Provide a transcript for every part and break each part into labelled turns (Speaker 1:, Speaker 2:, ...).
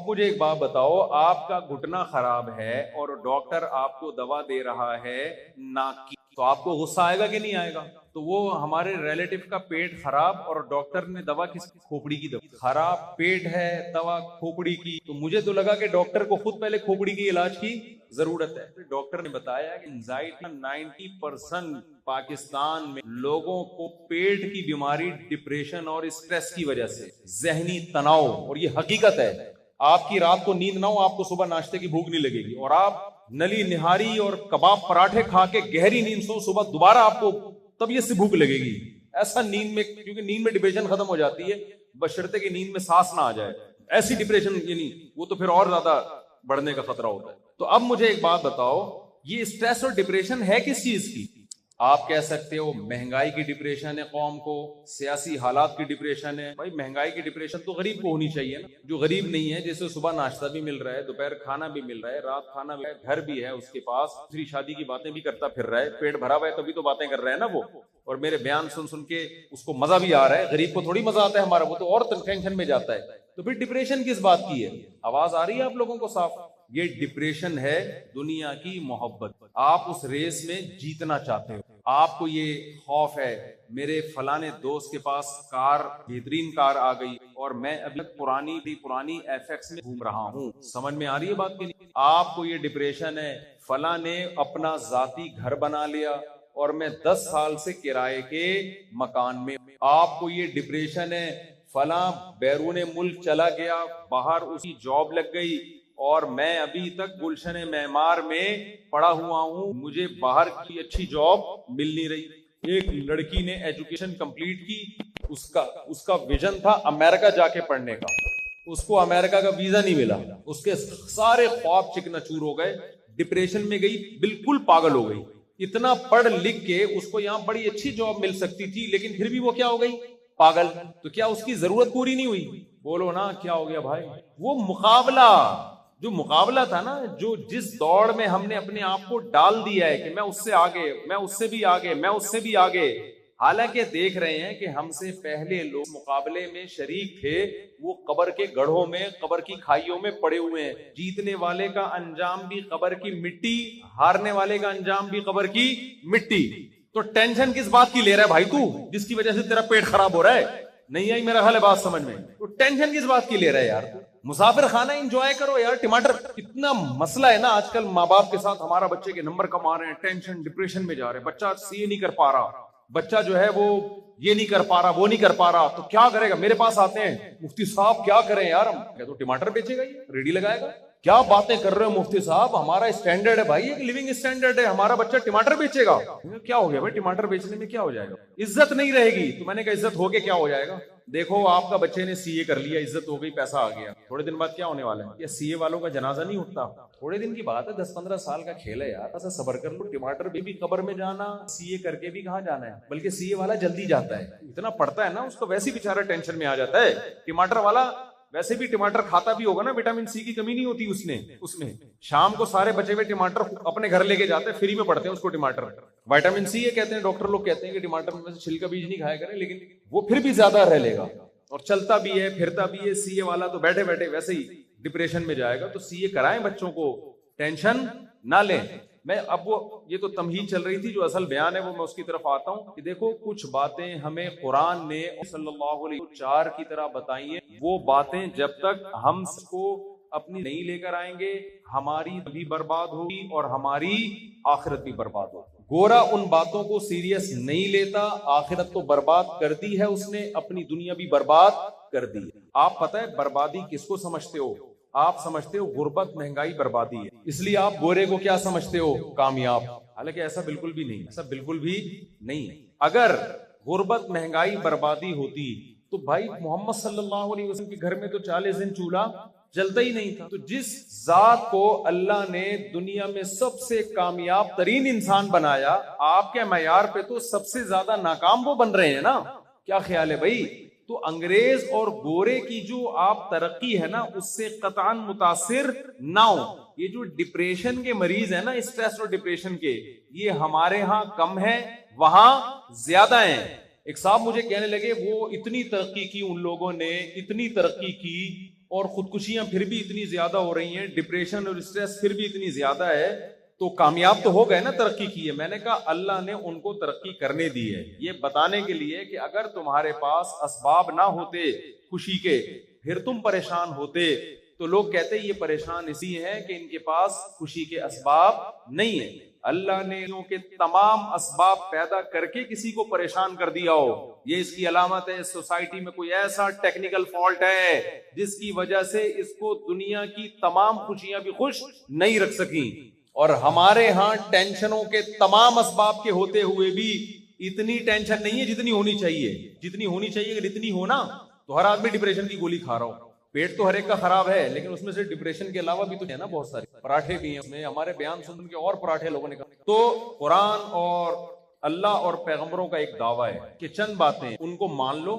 Speaker 1: مجھے ایک بات بتاؤ، آپ کا گھٹنا خراب ہے اور ڈاکٹر آپ کو دوا دے رہا ہے ناک کی، تو آپ کو غصہ آئے گا کہ نہیں آئے گا؟ تو وہ ہمارے ریلیٹو کا پیٹ خراب اور ڈاکٹر نے دوا کس کھوپڑی کی دوا، خراب پیٹ ہے دوا کھوپڑی کی، تو مجھے تو لگا کہ ڈاکٹر کو خود پہلے کھوپڑی کی علاج کی ضرورت ہے۔ پھر ڈاکٹر نے بتایا کہ انزائٹی 90% پاکستان میں لوگوں کو پیٹ کی بیماری، ڈپریشن اور اسٹریس کی وجہ سے، ذہنی تناؤ، اور یہ حقیقت ہے۔ آپ کی رات کو نیند نہ ہو، آپ کو صبح ناشتے کی بھوک نہیں لگے گی، اور آپ نلی نہاری اور کباب پراٹھے کھا کے گہری نیند سو، صبح دوبارہ آپ کو طبیعت سے بھوک لگے گی۔ ایسا نیند میں، کیونکہ نیند میں ڈپریشن ختم ہو جاتی ہے بشرطے کہ نیند میں سانس نہ آ جائے، ایسی ڈپریشن یعنی وہ تو پھر اور زیادہ بڑھنے کا خطرہ ہوتا ہے۔ تو اب مجھے ایک بات بتاؤ، یہ اسٹریس اور ڈپریشن ہے کس چیز کی؟ آپ کہہ سکتے ہو مہنگائی کی ڈپریشن ہے قوم کو، سیاسی حالات کی ڈپریشن ہے۔ بھائی مہنگائی کی ڈپریشن تو غریب کو ہونی چاہیے نا، جو غریب نہیں ہے، جیسے صبح ناشتہ بھی مل رہا ہے، دوپہر کھانا بھی مل رہا ہے، رات کھانا بھی ہے، گھر بھی ہے اس کے پاس، دوسری شادی کی باتیں بھی کرتا پھر رہا ہے، پیٹ بھرا ہوا ہے تبھی تو باتیں کر رہے ہیں نا وہ، اور میرے بیان سن سن کے اس کو مزہ بھی آ رہا ہے۔ غریب کو تھوڑی مزہ آتا ہے ہمارا، وہ تو اور ٹینشن میں جاتا ہے۔ تو پھر ڈپریشن کس بات کی ہے؟ آواز آ رہی ہے آپ لوگوں کو صاف؟ یہ ڈپریشن ہے دنیا کی محبت، آپ اس ریس میں جیتنا چاہتے ہو، آپ کو یہ خوف ہے میرے فلانے دوست کے پاس کار، بہترین کار آ گئی اور میں ابھی پرانی ایف ایکس میں گھوم رہا ہوں۔ سمجھ میں آ رہی ہے بات کی نہیں؟ آپ کو یہ ڈپریشن ہے فلاں نے اپنا ذاتی گھر بنا لیا اور میں 10 سال سے کرائے کے مکان میں۔ آپ کو یہ ڈپریشن ہے فلاں بیرون ملک چلا گیا، باہر اسی جاب لگ گئی اور میں ابھی تک گلشن معمار میں پڑا ہوا ہوں، مجھے باہر کی اچھی جاب مل نہیں رہی۔ ایک لڑکی نے ایجوکیشن کمپلیٹ کی، اس کا ویژن تھا امریکہ جا کے پڑھنے کا، اس کو امریکہ کا ویزا نہیں ملا، اس کے سارے خواب چکناچور ہو گئے، ڈپریشن میں گئی، بالکل پاگل ہو گئی۔ اتنا پڑھ لکھ کے اس کو یہاں بڑی اچھی جاب مل سکتی تھی، لیکن پھر بھی وہ کیا ہو گئی؟ پاگل۔ تو کیا اس کی ضرورت پوری نہیں ہوئی؟ بولو نا کیا ہو گیا بھائی؟ وہ مقابلہ تھا نا، جو جس دوڑ میں ہم نے اپنے آپ کو ڈال دیا ہے کہ میں اس سے آگے، میں اس سے بھی آگے، میں اس سے بھی آگے، حالانکہ دیکھ رہے ہیں کہ ہم سے پہلے لوگ مقابلے میں شریک تھے، وہ قبر کے گڑھوں میں، قبر کی کھائیوں میں پڑے ہوئے ہیں۔ جیتنے والے کا انجام بھی قبر کی مٹی، ہارنے والے کا انجام بھی قبر کی مٹی۔ تو ٹینشن کس بات کی لے رہا ہے بھائی تو، جس کی وجہ سے تیرا پیٹ خراب ہو رہا ہے؟ نہیں آئی میرا حال ہے بات سمجھ میں؟ تو ٹینشن کس بات کی لے رہا ہے یار؟ مسافر خانہ انجوائے کرو یار۔ ٹماٹر اتنا مسئلہ ہے نا آج کل ماں باپ کے ساتھ، ہمارا بچے کے نمبر کم آ رہے ہیں، ٹینشن ڈپریشن میں جا رہے ہیں، بچہ سی نہیں کر پا رہا، بچہ جو ہے وہ یہ نہیں کر پا رہا، وہ نہیں کر پا رہا، تو کیا کرے گا؟ میرے پاس آتے ہیں مفتی صاحب کیا کریں یار ہم؟ کیا تو ٹماٹر بیچے گا، یہ ریڈی لگائے گا؟ کیا باتیں کر رہے ہو مفتی صاحب؟ ہمارا اسٹینڈرڈ ہے بھائی، ایک لیونگ اسٹینڈرڈ ہے، ہمارا بچہ ٹماٹر بیچے گا؟ کیا ہو گیا بھائی ٹماٹر بیچنے میں کیا ہو جائے گا؟ عزت نہیں رہے گی۔ تو میں نے کہا عزت ہو کے کیا ہو جائے گا؟ دیکھو آپ کا بچے نے سی اے کر لیا، عزت ہو گئی، پیسہ آ گیا، تھوڑے دن بعد کیا ہونے والا ہے؟ یا سی اے والوں کا جنازہ نہیں اٹھتا؟ تھوڑے دن کی بات ہے، 10-15 سال کا کھیل ہے یار، ایسا صبر کر لو۔ ٹماٹر بھی قبر میں جانا، سی اے کر کے بھی کہاں جانا ہے؟ بلکہ سی اے والا جلدی جاتا ہے، اتنا پڑتا ہے نا، اس کو ویسے بیچارہ ٹینشن میں آ جاتا ہے۔ ٹماٹر والا ویسے بھی ٹماٹر کھاتا بھی ہوگا نا، وٹامن سی کی کمی نہیں ہوتی اس میں شام کو سارے بچے ہوئے ٹماٹر اپنے گھر لے کے جاتے ہیں، فری میں پڑتے ہیں اس کو ٹماٹر، وٹامن سی یہ کہتے ہیں، ڈاکٹر لوگ کہتے ہیں کہ ٹماٹر میں سے چھلکا بیج نہیں کھایا کریں، لیکن وہ پھر بھی زیادہ رہ لے گا اور چلتا بھی ہے، پھرتا بھی ہے۔ سی اے والا تو بیٹھے بیٹھے ویسے ہی ڈپریشن میں جائے گا۔ تو سی اے کرائیں بچوں کو، ٹینشن نہ لیں۔ میں اب وہ یہ تو تمہید چل رہی تھی، جو اصل بیان ہے وہ میں اس کی طرف آتا ہوں کہ دیکھو کچھ باتیں ہمیں قرآن نے صلی اللہ علیہ وسلم چار کی طرح بتائی ہیں، وہ باتیں جب تک ہم کو اپنی نہیں لے کر آئیں گے، ہماری بھی برباد ہوگی اور ہماری آخرت بھی برباد ہوگی۔ گورا ان باتوں کو سیریس نہیں لیتا، آخرت تو برباد کر دی ہے اس نے، اپنی دنیا بھی برباد کر دی ہے۔ آپ پتہ ہے بربادی کس کو سمجھتے ہو؟ آپ سمجھتے ہو غربت، مہنگائی بربادی ہے، اس لیے آپ گورے کو کیا سمجھتے ہو؟ کامیاب۔ حالانکہ ایسا بالکل بھی نہیں، ایسا بالکل بھی نہیں ہے۔ اگر غربت، مہنگائی بربادی ہوتی تو بھائی محمد صلی اللہ علیہ وسلم کے گھر میں تو 40 دن چولہا جلتا ہی نہیں تھا۔ تو جس ذات کو اللہ نے دنیا میں سب سے کامیاب ترین انسان بنایا، آپ کے معیار پہ تو سب سے زیادہ ناکام وہ بن رہے ہیں نا۔ کیا خیال ہے بھائی؟ تو انگریز اور گورے کی جو آپ ترقی ہے نا، اس سے قطعاً متاثر نہ ہو۔ یہ جو ڈپریشن کے مریض ہیں نا، اسٹریس اور ڈپریشن کے، یہ ہمارے ہاں کم ہے، وہاں زیادہ ہیں۔ ایک صاحب مجھے کہنے لگے وہ اتنی ترقی کی ان لوگوں نے، اتنی ترقی کی اور خودکشیاں پھر بھی اتنی زیادہ ہو رہی ہیں, ڈپریشن اور اسٹریس پھر بھی اتنی زیادہ ہے, تو کامیاب تو ہو گئے نا, ترقی کی ہے. میں نے کہا اللہ نے ان کو ترقی کرنے دی ہے, یہ بتانے کے لیے کہ اگر تمہارے پاس اسباب نہ ہوتے خوشی کے پھر تم پریشان ہوتے. تو لوگ کہتے ہیں یہ پریشان اسی ہیں کہ ان کے پاس خوشی کے اسباب نہیں ہیں. اللہ نے ان کے تمام اسباب پیدا کر کے کسی کو پریشان کر دیا ہو, یہ اس کی علامت ہے. سوسائٹی میں کوئی ایسا ٹیکنیکل فالٹ ہے جس کی وجہ سے اس کو دنیا کی تمام خوشیاں بھی خوش نہیں رکھ سکیں. اور ہمارے ہاں ٹینشنوں کے تمام اسباب کے ہوتے ہوئے بھی اتنی ٹینشن نہیں ہے جتنی ہونی چاہیے. جتنی ہونی چاہیے اگر اتنی ہو نا تو ہر آدمی ڈپریشن کی گولی کھا رہا ہو. پیٹ تو ہر ایک کا خراب ہے, لیکن اس میں سے ڈپریشن کے علاوہ بھی تو ہے نا بہت سارے پراٹھے بھی ہیں اس میں. ہمارے بیان سن کے اور پراٹھے لوگوں نے کہا. تو قرآن اور اللہ اور پیغمبروں کا ایک دعویٰ ہے کہ چند باتیں ان کو مان لو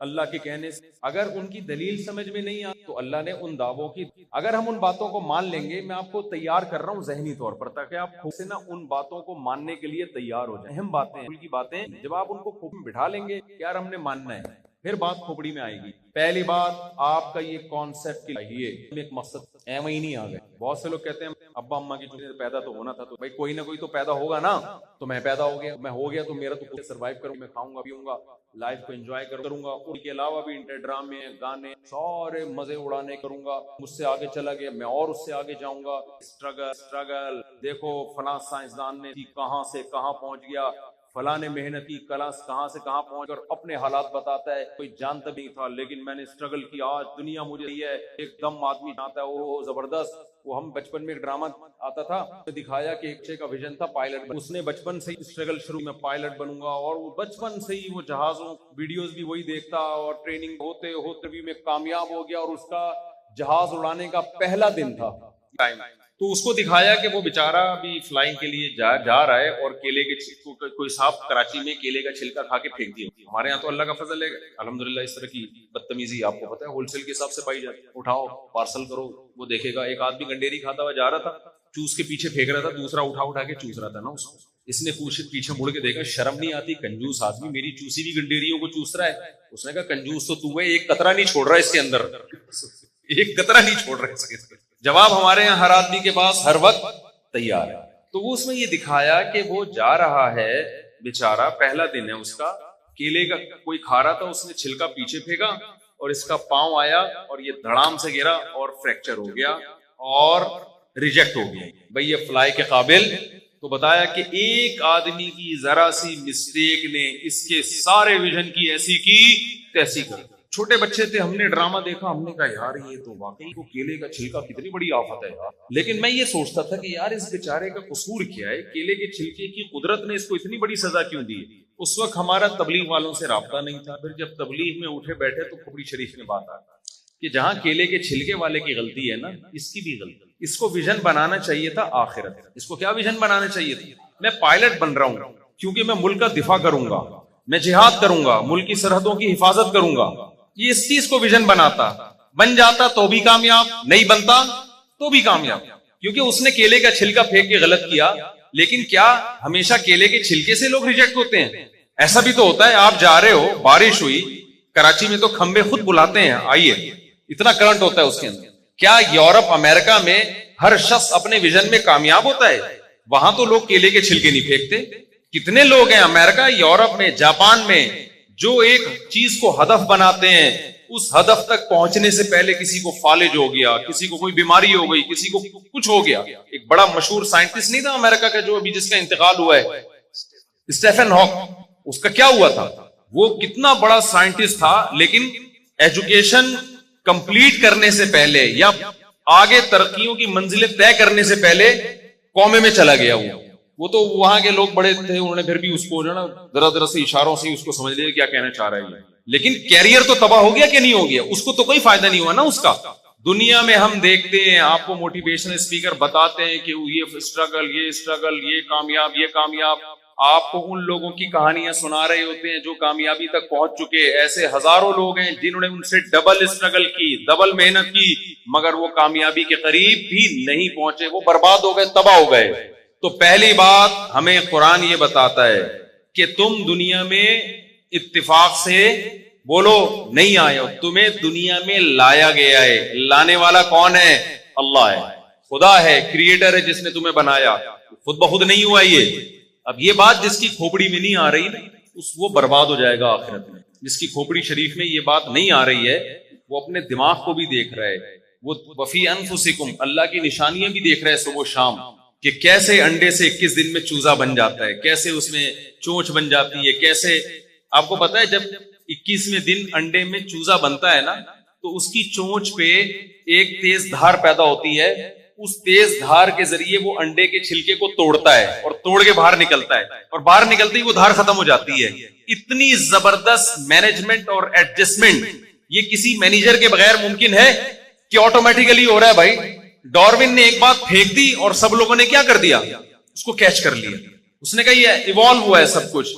Speaker 1: اللہ کے کہنے سے. اگر ان کی دلیل سمجھ میں نہیں آتی تو اللہ نے ان دعووں کی, اگر ہم ان باتوں کو مان لیں گے, میں آپ کو تیار کر رہا ہوں ذہنی طور پر تاکہ آپ خود سے نا ان باتوں کو ماننے کے لیے تیار ہو جائیں. اہم باتیں ان کی باتیں جب آپ ان کو خوب بٹھا لیں گے یار ہم نے ماننا ہے, پھر بات کھوپڑی میں آئے گی. پہلی بات آپ کا یہ کانسیپٹ چاہیے ایک مقصد ایویں ہی نہیں آ گئے. بہت سے لوگ کہتے ہیں ابا اماں کی جو پیدا تو ہونا تھا, تو بھائی کوئی نہ کوئی تو پیدا ہوگا نا, تو میں پیدا ہو گیا, میں ہو گیا تو میرا تو سروائیو کروں, میں کھاؤں گا پیوں گا, لائف کو انجوائے کروں گا, ان کے علاوہ بھی ڈرامے گانے سارے مزے اڑانے کروں گا. مجھ سے آگے چلا گیا میں اور اس سے آگے جاؤں گا. اسٹرگل دیکھو فلاں سائنسدان نے کہاں سے کہاں پہنچ گیا, فلاں نے محنت کی کلاس کہاں سے کہاں پہنچ کر اپنے حالات بتاتا ہے, کوئی جانتا نہیں تھا لیکن میں نے اسٹرگل کیا, آج دنیا مجھے یہ ہے. ایک دم آدمی جانتا ہے وہ زبردست. وہ ہم بچپن میں ایک ڈرامہ آتا تھا, دکھایا کہ ایک بچے کا ویژن تھا پائلٹ, اس نے بچپن سے ہی اسٹرگل شروع میں پائلٹ بنوں گا, اور وہ بچپن سے ہی وہ جہازوں ویڈیوز بھی وہی دیکھتا, اور ٹریننگ ہوتے ہوتے بھی میں کامیاب ہو گیا, اور اس کا جہاز اڑانے کا پہلا دن تھا. تو اس کو دکھایا کہ وہ بیچارہ بھی فلائنگ کے لیے جا رہا ہے, اور کیلے کے کوئی صاحب کراچی میں کیلے کا چھلکا کھا کے پھینک دیا. ہمارے یہاں تو اللہ کا فضل ہے الحمدللہ, اس طرح کی بدتمیزی آپ کو پتہ ہے ہول سیل کے حساب سے پائی جاتی ہے. اٹھاؤ پارسل کرو, وہ دیکھے گا. ایک آدمی گنڈیری کھاتا ہوا جا رہا تھا, چوس کے پیچھے پھینک رہا تھا, دوسرا اٹھا کے چوس رہا تھا نا اس کو. اس نے پیچھے مڑ کے دیکھا, شرم نہیں آتی کنجوس آدمی, میری چوسی بھی گنڈیریوں کو چوس رہا ہے. اس نے کہا کنجوس تو ہے, ایک قطرہ نہیں چھوڑ رہا اس کے اندر, ایک قطرہ نہیں چھوڑ رہا اس کے اندر. جواب ہمارے یہاں ہر آدمی کے پاس ہر وقت تیار ہے. تو وہ اس میں یہ دکھایا کہ وہ جا رہا ہے بیچارہ, پہلا دن ہے اس کا, کیلے کا کوئی کھا رہا تھا, اس نے چھلکا پیچھے پھینکا اور اس کا پاؤں آیا اور یہ دھڑام سے گرا اور فریکچر ہو گیا اور ریجیکٹ ہو گیا. بھئی یہ فلائی کے قابل. تو بتایا کہ ایک آدمی کی ذرا سی مسٹیک نے اس کے سارے ویژن کی ایسی کی تیسی کر. چھوٹے بچے تھے, ہم نے ڈرامہ دیکھا, ہم نے کہا یار یہ تو واقعی کو کیلے کا چھلکا کتنی بڑی آفت ہے یار. لیکن میں یہ سوچتا تھا کہ یار اس بیچارے کا قصور کیا ہے, کیلے کے چھلکے کی قدرت نے اس کو اتنی بڑی سزا کیوں دی. اس وقت ہمارا تبلیغ والوں سے رابطہ نہیں تھا. پھر جب تبلیغ میں اٹھے بیٹھے تو کھوپڑی شریف میں بات آ کہ جہاں کیلے کے چھلکے والے کی غلطی ہے نا, اس کی بھی غلطی. اس کو ویژن بنانا چاہیے تھا آخرت. اس کو کیا ویژن بنانا چاہیے تھا, میں پائلٹ بن رہا ہوں کیونکہ میں ملک کا دفاع کروں گا, میں جہاد کروں گا, ملک کی سرحدوں کی حفاظت کروں گا. یہ اس چیز کو ویژن بناتا, بن جاتا تو بھی کامیاب, نہیں بنتا تو بھی کامیاب, کیونکہ اس نے کیلے کا چھلکا پھینک کے غلط کیا. لیکن کیا ہمیشہ کیلے کے چھلکے سے لوگ ریجیکٹ ہوتے ہیں؟ ایسا بھی تو ہوتا ہے, آپ جا رہے ہو, بارش ہوئی, کراچی میں تو کھمبے خود بلاتے ہیں آئیے, اتنا کرنٹ ہوتا ہے اس کے اندر. کیا یورپ امریکہ میں ہر شخص اپنے ویژن میں کامیاب ہوتا ہے؟ وہاں تو لوگ کیلے کے چھلکے نہیں پھینکتے. کتنے لوگ ہیں امریکہ, یورپ میں, جاپان میں, جو ایک چیز کو ہدف بناتے ہیں, اس ہدف تک پہنچنے سے پہلے کسی کو فالج ہو گیا, کسی کو کوئی بیماری ہو گئی, کسی کو کچھ ہو گیا. ایک بڑا مشہور سائنٹسٹ نہیں تھا امریکہ کا جو ابھی جس کا انتقال ہوا ہے, اسٹیفن ہاک, اس کا کیا ہوا تھا؟ وہ کتنا بڑا سائنٹسٹ تھا, لیکن ایجوکیشن کمپلیٹ کرنے سے پہلے یا آگے ترقیوں کی منزلیں طے کرنے سے پہلے قومے میں چلا گیا. وہ تو وہاں کے لوگ بڑے تھے, انہوں نے پھر بھی اس کو جو نا ذرا سے اشاروں سے اس کو سمجھ لیا کیا کہنا چاہ رہا ہے. لیکن کیریئر تو تباہ ہو گیا کہ نہیں ہو گیا, اس کو تو کوئی فائدہ نہیں ہوا نا اس کا. دنیا میں ہم دیکھتے ہیں, آپ کو موٹیویشنل اسپیکر بتاتے ہیں کہ یہ اسٹرگل, یہ کامیاب, یہ کامیاب. آپ کو ان لوگوں کی کہانیاں سنا رہے ہوتے ہیں جو کامیابی تک پہنچ چکے. ایسے ہزاروں لوگ ہیں جنہوں نے ان سے ڈبل اسٹرگل کی, ڈبل محنت کی, مگر وہ کامیابی کے قریب بھی نہیں پہنچے, وہ برباد ہو گئے, تباہ ہو گئے. تو پہلی بات ہمیں قرآن یہ بتاتا ہے کہ تم دنیا میں اتفاق سے بولو نہیں آئے ہو, تمہیں دنیا میں لایا گیا ہے. لانے والا کون ہے؟ اللہ ہے, خدا ہے, کریٹر ہے جس نے تمہیں بنایا, خود بخود نہیں ہوا یہ. اب یہ بات جس کی کھوپڑی میں نہیں آ رہی نا, وہ برباد ہو جائے گا آخرت میں. جس کی کھوپڑی شریف میں یہ بات نہیں آ رہی ہے وہ اپنے دماغ کو بھی دیکھ رہا ہے, وہ وفی انفسکم, اللہ کی نشانیاں بھی دیکھ رہا ہے صبح و شام, کہ کیسے انڈے سے 21 دن میں چوزا بن جاتا ہے, کیسے اس میں چونچ بن جاتی ہے, کیسے. آپ کو پتا ہے جب 21ویں دن انڈے میں چوزا بنتا ہے نا تو اس کی چونچ پہ ایک تیز دھار پیدا ہوتی ہے, اس تیز دھار کے ذریعے وہ انڈے کے چھلکے کو توڑتا ہے اور توڑ کے باہر نکلتا ہے, اور باہر نکلتے ہی وہ دھار ختم ہو جاتی ہے. اتنی زبردست مینجمنٹ اور ایڈجسٹمنٹ یہ کسی مینیجر کے بغیر ممکن ہے کہ آٹومیٹیکلی ہو رہا ہے. بھائی ڈاروین نے ایک بات پھینک دی اور سب لوگوں نے کیا کر دیا, اس کو کیچ کر لیا. اس نے کہا یہ ایوالو ہوا ہے سب کچھ,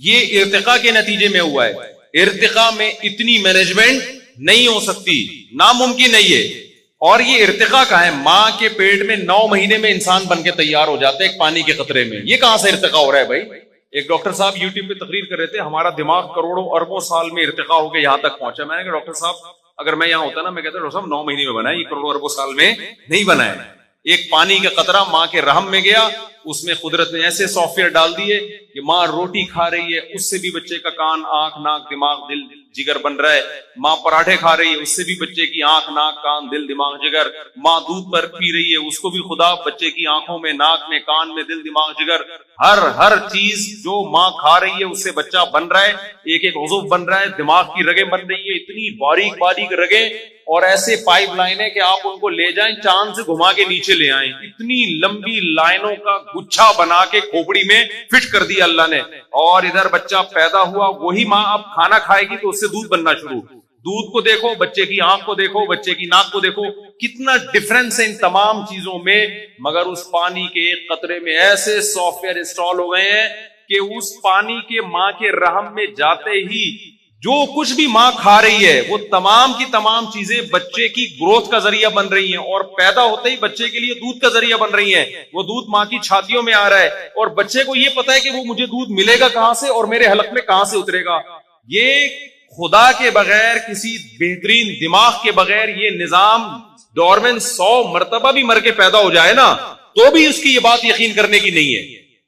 Speaker 1: یہ ارتقاء کے نتیجے میں ہوا ہے. ارتقاء میں اتنی مینجمنٹ نہیں ہو سکتی, ناممکن ہے یہ. اور یہ ارتقاء کا ہے, ماں کے پیٹ میں 9 مہینے میں انسان بن کے تیار ہو جاتا ہے ایک پانی کے قطرے میں. یہ کہاں سے ارتقاء ہو رہا ہے بھائی؟ ایک ڈاکٹر صاحب یوٹیوب پہ تقریر کر رہے تھے, ہمارا دماغ کروڑوں اربوں سال میں ارتقاء ہو کے یہاں تک پہنچا. میں نے کہا ڈاکٹر صاحب اگر میں یہاں ہوتا نا, میں کہتا ڈاکٹر صاحب 9 مہینے میں بنا ہے, یہ کروڑوں اربوں سال میں نہیں بنا ہے. ایک پانی کا قطرہ ماں کے رحم میں گیا, اس میں قدرت نے ایسے سافٹ ویئر ڈال دیے کہ ماں روٹی کھا رہی ہے, اس سے بھی بچے کا کان, آنکھ, ناک, دماغ, دل, جگر بن رہا ہے. ماں پراٹھے کھا رہی ہے, اس سے بھی بچے کی آنکھ, ناک, کان, دل, دماغ, جگر. ماں دودھ پر پی رہی ہے, اس کو بھی خدا بچے کی آنکھوں میں, ناک میں, کان میں, دل, دماغ, جگر, ہر چیز جو ماں کھا رہی ہے اس سے بچہ بن رہا ہے. ایک ایک عضو بن رہا ہے, دماغ کی رگیں بن رہی ہے, اتنی باریک باریک رگیں, اور ایسے پائپ لائن ہے کہ آپ ان کو لے جائیں چاند سے گھما کے نیچے لے آئیں. اتنی لمبی لائنوں کا گچھا بنا کے کھوپڑی میں فٹ کر دیا اللہ نے. اور ادھر بچہ پیدا ہوا, وہی ماں اب کھانا کھائے گی تو اس سے دودھ بننا شروع. دودھ کو دیکھو, بچے کی آنکھ کو دیکھو, بچے کی ناک کو دیکھو, کتنا ڈفرنس ہے ان تمام چیزوں میں. مگر اس پانی کے ایک قطرے میں ایسے سافٹ ویئر انسٹال ہو گئے ہیں کہ اس پانی کے ماں کے رحم میں جاتے ہی جو کچھ بھی ماں کھا رہی ہے وہ تمام کی تمام چیزیں بچے کی گروتھ کا ذریعہ بن رہی ہیں, اور پیدا ہوتے ہی بچے کے لیے دودھ کا ذریعہ بن رہی ہیں. وہ دودھ ماں کی چھاتیوں میں آ رہا ہے, اور بچے کو یہ پتا ہے کہ وہ مجھے دودھ ملے گا کہاں سے اور میرے حلق میں کہاں سے اترے گا. یہ خدا کے بغیر, کسی بہترین دماغ کے بغیر یہ نظام ڈاروین 100 مرتبہ بھی مر کے پیدا ہو جائے نا تو بھی اس کی یہ بات یقین کرنے کی نہیں ہے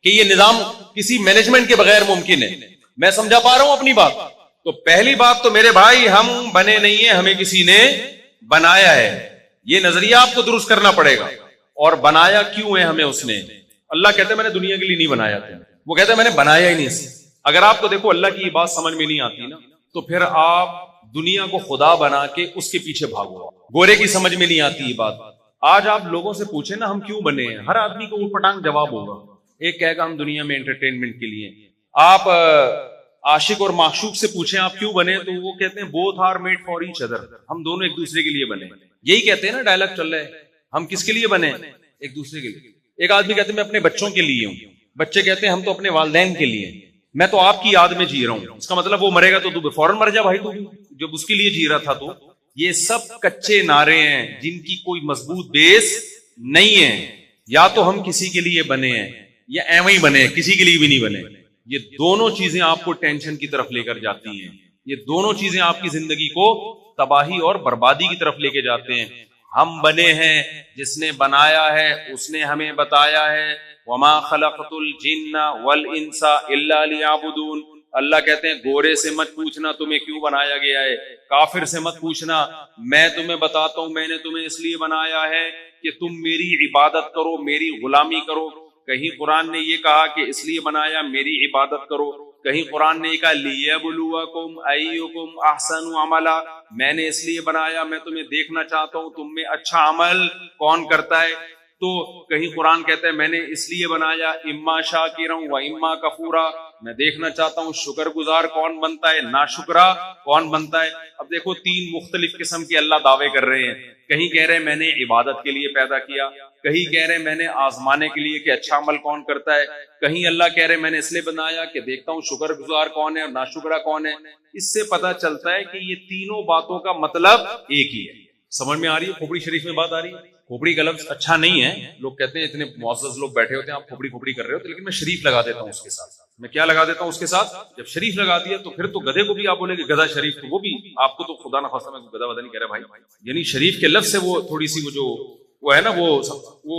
Speaker 1: کہ یہ نظام کسی مینجمنٹ کے بغیر ممکن ہے. میں سمجھا پا رہا ہوں اپنی بات؟ تو پہلی بات تو میرے بھائی, ہم بنے نہیں ہیں, ہمیں کسی نے بنایا ہے. یہ نظریہ آپ کو درست کرنا پڑے گا. اور بنایا کیوں ہے ہمیں اس نے؟ اللہ کہتے ہیں میں نے دنیا کے لیے نہیں بنایا تھا, وہ کہتے ہیں میں نے بنایا ہی نہیں اسے. اگر آپ کو دیکھو اللہ کی یہ بات سمجھ میں نہیں آتی نا تو پھر آپ دنیا کو خدا بنا کے اس کے پیچھے بھاگو. گورے کی سمجھ میں نہیں آتی یہ بات. آج آپ لوگوں سے پوچھیں نا ہم کیوں بنے ہیں, ہر آدمی کو اوٹ پٹانگ جواب ہوگا. ایک کہے گا ہم دنیا میں انٹرٹینمنٹ کے لیے. آپ عاشق اور معشوق سے پوچھیں آپ کیوں بنے تو وہ کہتے ہیں both are made for each other, ہم دونوں ایک دوسرے کے لیے بنے. یہی کہتے ہیں نا, ڈائلاگ چل رہا ہے, ہم کس کے لیے بنے؟ ایک دوسرے کے لیے. ایک آدمی کہتے ہیں میں اپنے بچوں کے لیے ہوں, بچے کہتے ہیں ہم تو اپنے والدین کے لیے, میں تو آپ کی یاد میں جی رہا ہوں. اس کا مطلب وہ مرے گا تو تو فوراً مر جا بھائی, تو جب اس کے لیے جی رہا تھا. تو یہ سب کچے نعرے ہیں جن کی کوئی مضبوط بیس نہیں ہے. یا تو ہم کسی کے لیے بنے ہیں یا ایویں ہی بنے, کسی کے لیے بھی نہیں بنے. یہ دونوں چیزیں آپ کو ٹینشن کی طرف لے کر جاتی ہیں. یہ دونوں چیزیں آپ کی زندگی کو تباہی اور بربادی کی طرف لے کے جاتے ہیں. ہم بنے ہیں, جس نے بنایا ہے اس نے ہمیں بتایا ہے وما خلقت الجن والانس الا ليعبدون. اللہ کہتے ہیں گورے سے مت پوچھنا تمہیں کیوں بنایا گیا ہے, کافر سے مت پوچھنا, میں تمہیں بتاتا ہوں میں نے تمہیں اس لیے بنایا ہے کہ تم میری عبادت کرو, میری غلامی کرو. کہیں قرآن نے یہ کہا کہ اس لیے بنایا میری عبادت کرو, کہیں قرآن نے یہ کہا لیبلوکم ایکم احسن عملا, میں نے اس لیے بنایا میں تمہیں دیکھنا چاہتا ہوں تم میں اچھا عمل کون کرتا ہے. تو کہیں قرآن کہتا ہے میں نے اس لیے بنایا اما شاکرا و اما کفورا, میں دیکھنا چاہتا ہوں شکر گزار کون بنتا ہے, ناشکرا کون بنتا ہے. اب دیکھو 3 مختلف قسم کے اللہ دعوے کر رہے ہیں. کہیں کہہ رہے ہیں میں نے عبادت کے لیے پیدا کیا, کہیں کہہ رہے ہیں میں نے آزمانے کے لیے کہ اچھا عمل کون کرتا ہے, کہیں اللہ کہہ رہے ہیں میں نے اس لیے بنایا کہ دیکھتا ہوں شکر گزار کون ہے اور ناشکرا کون ہے. اس سے پتہ چلتا ہے کہ یہ تینوں باتوں کا مطلب ایک ہی ہے. سمجھ میں آ رہی ہے؟ کھوپڑی شریف میں بات آ رہی ہے. کھوپڑی کا لفظ اچھا نہیں ہے, لوگ کہتے ہیں اتنے معزز لوگ بیٹھے ہوتے ہیں آپ کھوپڑی کر رہے ہوتے, لیکن میں شریف لگا دیتا ہوں اس کے ساتھ. میں کیا لگا دیتا ہوں اس کے ساتھ؟ جب شریف لگا دیا تو پھر تو گدھے کو بھی آپ بولے کہ گدھا شریف، تو وہ بھی آپ کو تو خدا نخواستہ میں گدھا ودا نہیں کہہ رہا بھائی، یعنی شریف کے لفظ سے وہ تھوڑی سی وہ ہے نا وہ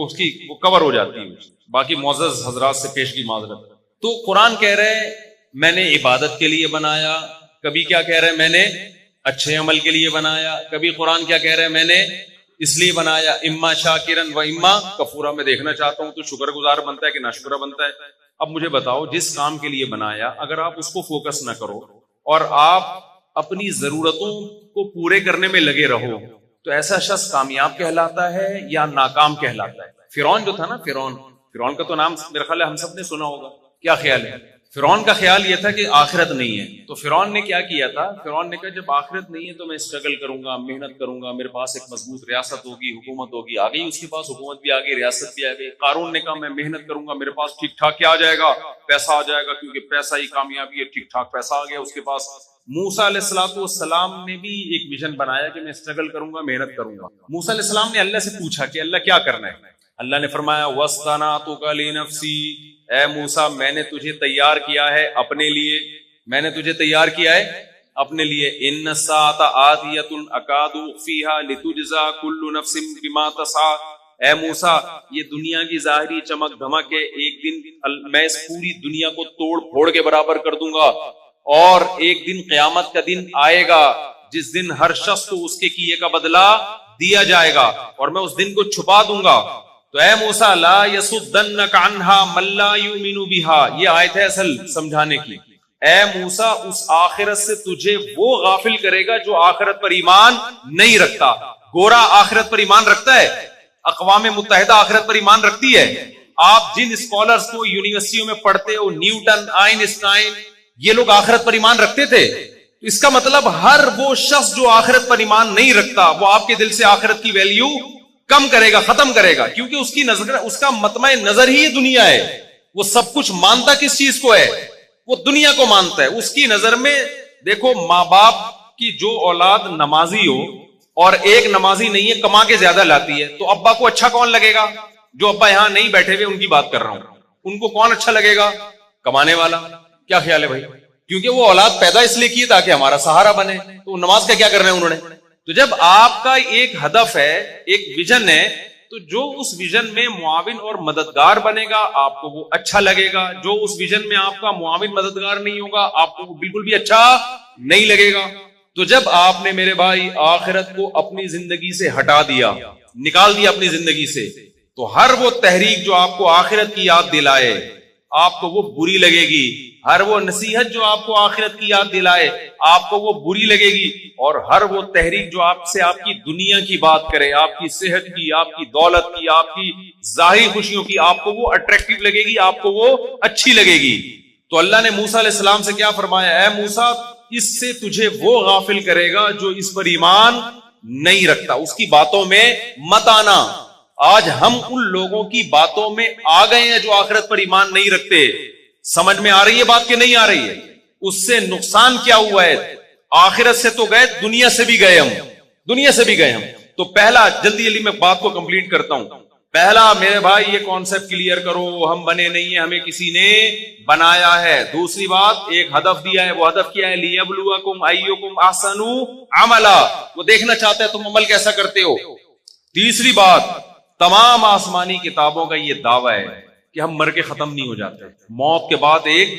Speaker 1: اس کی وہ کور ہو جاتی ہے، باقی معزز حضرات سے پیش کی معذرت۔ تو قرآن کہہ رہے ہے میں نے عبادت کے لیے بنایا، کبھی کیا کہہ رہے ہیں میں نے اچھے عمل کے لیے بنایا، کبھی قرآن کیا کہہ رہے ہیں میں نے اس لیے بنایا اما شاکرن و اما کفورا، میں دیکھنا چاہتا ہوں تو شکر گزار بنتا ہے کہ ناشکرا بنتا ہے۔ اب مجھے بتاؤ جس کام کے لیے بنایا اگر آپ اس کو فوکس نہ کرو اور آپ اپنی ضرورتوں کو پورے کرنے میں لگے رہو تو ایسا شخص کامیاب کہلاتا ہے یا ناکام کہلاتا ہے؟ فرعون جو تھا نا، فرعون کا تو نام میرا خیال ہے ہم سب نے سنا ہوگا، کیا خیال ہے؟ فرعون کا خیال یہ تھا کہ آخرت نہیں ہے، تو فرعون نے کیا کیا تھا؟ فرعون نے کہا جب آخرت نہیں ہے تو میں اسٹرگل کروں گا، محنت کروں گا، میرے پاس ایک مضبوط ریاست ہوگی، حکومت ہوگی، آ گئی اس کے پاس حکومت بھی آ گئی، ریاست بھی آ گئی۔ قارون نے کہا میں محنت کروں گا، میرے پاس ٹھیک ٹھاک کیا آ جائے گا، پیسہ آ جائے گا، کیونکہ پیسہ ہی کامیابی ہے، ٹھیک ٹھاک پیسہ آ گیا اس کے پاس۔ موسیٰ علیہ السلام نے بھی ایک ویژن بنایا کہ میں اسٹرگل کروں گا، محنت کروں گا۔ موسیٰ علیہ السلام نے اللہ سے پوچھا کہ اللہ کیا کرنا ہے؟ اللہ نے فرمایا وَاصْطَنَعْتُكَ لِنَفْسِي، اے موسیٰ میں نے تجھے تیار کیا ہے اپنے لیے، میں نے تجھے تیار کیا ہے اپنے لیے۔ إِنَّ السَّاعَةَ آتِيَةٌ أَكَادُ أُخْفِيهَا لِتُجْزَى كُلُّ نَفْسٍ بِمَا تَسْعَىٰ، اے موسیٰ یہ دنیا کی ظاہری چمک دھمک ہے، ایک دن میں اس پوری دنیا کو توڑ پھوڑ کے برابر کر دوں گا، اور ایک دن قیامت کا دن آئے گا جس دن ہر شخص کو اس کے کیے کا بدلہ دیا جائے گا، اور میں اس دن کو چھپا دوں گا۔ تو اے موسیٰ لا یصدنک عنہا من لا یؤمن بہا، یہ آیت ہے اصل سمجھانے کی۔ اے موسیٰ اس آخرت سے تجھے وہ غافل کرے گا جو آخرت پر ایمان نہیں رکھتا۔ گورا آخرت پر ایمان رکھتا ہے، اقوام متحدہ آخرت پر ایمان رکھتی ہے، آپ جن اسکالرز کو یونیورسٹیوں میں پڑھتے ہو، نیوٹن، آئنسٹائن، یہ لوگ آخرت پر ایمان رکھتے تھے۔ اس کا مطلب ہر وہ شخص جو آخرت پر ایمان نہیں رکھتا وہ آپ کے دل سے آخرت کی ویلیو کم کرے گا، ختم کرے گا، کیونکہ اس کی نظر، اس کا مطمع نظر ہی یہ دنیا ہے۔ وہ سب کچھ مانتا کس چیز کو ہے؟ وہ دنیا کو مانتا ہے۔ اس کی نظر میں دیکھو ماں باپ کی جو اولاد نمازی ہو اور ایک نمازی نہیں ہے، کما کے زیادہ لاتی ہے، تو ابا کو اچھا کون لگے گا؟ جو ابا یہاں نہیں بیٹھے ہوئے ان کی بات کر رہا ہوں، ان کو کون اچھا لگے گا؟ کمانے والا۔ کیا خیال ہے بھائی؟ کیونکہ وہ اولاد پیدا اس لیے کی تاکہ ہمارا سہارا بنے، تو نماز کا کیا کرنا ہے انہوں نے؟ تو جب آپ کا ایک ہدف ہے، ایک ویژن ہے، تو جو اس ویژن میں معاون اور مددگار بنے گا آپ کو وہ اچھا لگے گا، جو اس ویژن میں آپ کا معاون مددگار نہیں ہوگا آپ کو وہ بالکل بھی اچھا نہیں لگے گا۔ تو جب آپ نے میرے بھائی آخرت کو اپنی زندگی سے ہٹا دیا، نکال دیا اپنی زندگی سے، تو ہر وہ تحریک جو آپ کو آخرت کی یاد دلائے آپ کو وہ بری لگے گی، ہر وہ نصیحت جو آپ کو آخرت کی یاد دلائے آپ کو وہ بری لگے گی، اور ہر وہ تحریک جو آپ سے آپ کی دنیا کی بات کرے، آپ کی صحت کی، آپ کی دولت کی، آپ کی ظاہری خوشیوں کی، آپ کو وہ اٹریکٹیو لگے گی، آپ کو وہ اچھی لگے گی۔ تو اللہ نے موسیٰ علیہ السلام سے کیا فرمایا؟ اے موسیٰ اس سے تجھے وہ غافل کرے گا جو اس پر ایمان نہیں رکھتا، اس کی باتوں میں مت آنا۔ آج ہم ان لوگوں کی باتوں میں آ گئے ہیں جو آخرت پر ایمان نہیں رکھتے۔ سمجھ میں آ رہی ہے بات کہ نہیں آ رہی ہے؟ اس سے نقصان کیا ہوا ہے؟ آخرت سے تو گئے، دنیا سے بھی گئے، ہم دنیا سے بھی گئے ہم۔ تو پہلا، جلدی جلدی میں بات کو کمپلیٹ کرتا ہوں۔ پہلا میرے بھائی یہ کانسیپٹ کلیئر کرو، ہم بنے نہیں ہیں، ہمیں کسی نے بنایا ہے۔ دوسری بات، ایک ہدف دیا ہے، وہ ہدف کیا ہے؟ لیبلوکم ایکم احسن عملا، وہ دیکھنا چاہتا ہے تم عمل کیسا کرتے ہو۔ تیسری بات، تمام آسمانی کتابوں کا یہ دعویٰ ہے کہ ہم مر کے ختم نہیں ہو جاتے، موت کے بعد ایک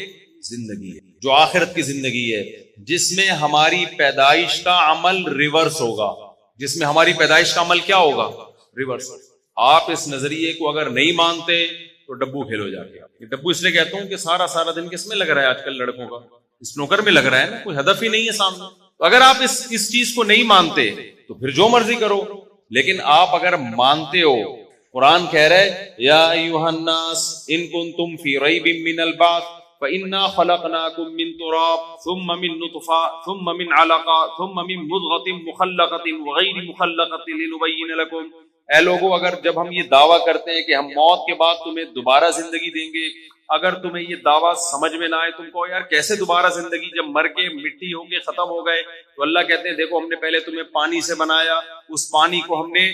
Speaker 1: زندگی ہے جو آخرت کی زندگی ہے، جس میں ہماری پیدائش کا عمل ریورس ہوگا، جس میں ہماری پیدائش کا عمل کیا ہوگا؟ ریورس۔ آپ اس نظریے کو اگر نہیں مانتے تو ڈبو فیل ہو جائے گا۔ یہ ڈبو اس لیے کہتا ہوں کہ سارا دن کس میں لگ رہا ہے آج کل لڑکوں کا؟ اسنوکر میں لگ رہا ہے نا، کوئی ہدف ہی نہیں ہے سامنے۔ تو اگر آپ اس چیز کو نہیں مانتے تو پھر جو مرضی کرو، لیکن آپ اگر مانتے ہو، قرآن کہہ رہے یا ایھا الناس ان کنتم فی ریب من البعث فإنا خلقناکم من تراب ثم من نطفہ ثم من علقہ ثم من مضغۃ مخلقۃ وغیر مخلقۃ لنبین لکم اے لوگوں اگر جب ہم یہ دعویٰ کرتے ہیں کہ ہم موت کے بعد تمہیں دوبارہ زندگی دیں گے، اگر تمہیں یہ دعویٰ سمجھ میں نہ آئے، تم کو یار کیسے دوبارہ زندگی، جب مر کے مٹی ہو کے ختم ہو گئے، تو اللہ کہتے ہیں دیکھو ہم نے پہلے تمہیں پانی سے بنایا، اس پانی کو ہم نے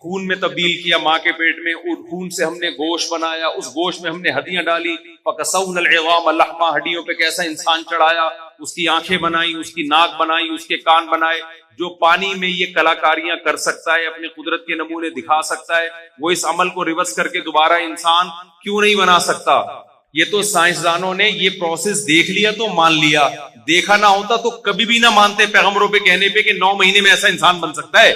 Speaker 1: خون میں تبدیل کیا ماں کے پیٹ میں، اور خون سے ہم نے گوشت بنایا، اس گوشت میں ہم نے ہڈیاں ڈالی، فَكَسَوْنَا الْعِظَامَ لَحْمًا، ہڈیوں پہ کیسا انسان چڑھایا، اس کی آنکھیں بنائی، اس کی ناک بنائی، اس کے کان بنائے۔ جو پانی میں یہ کلاکاریاں کر سکتا ہے، اپنی قدرت کے نمونے دکھا سکتا ہے، وہ اس عمل کو ریورس کر کے دوبارہ انسان کیوں نہیں بنا سکتا؟ یہ تو سائنسدانوں نے یہ پروسیس دیکھ لیا تو مان لیا، دیکھا نہ ہوتا تو کبھی بھی نہ مانتے پیغمبروں پہ کہنے پہ کہ 9 مہینے میں ایسا انسان بن سکتا ہے۔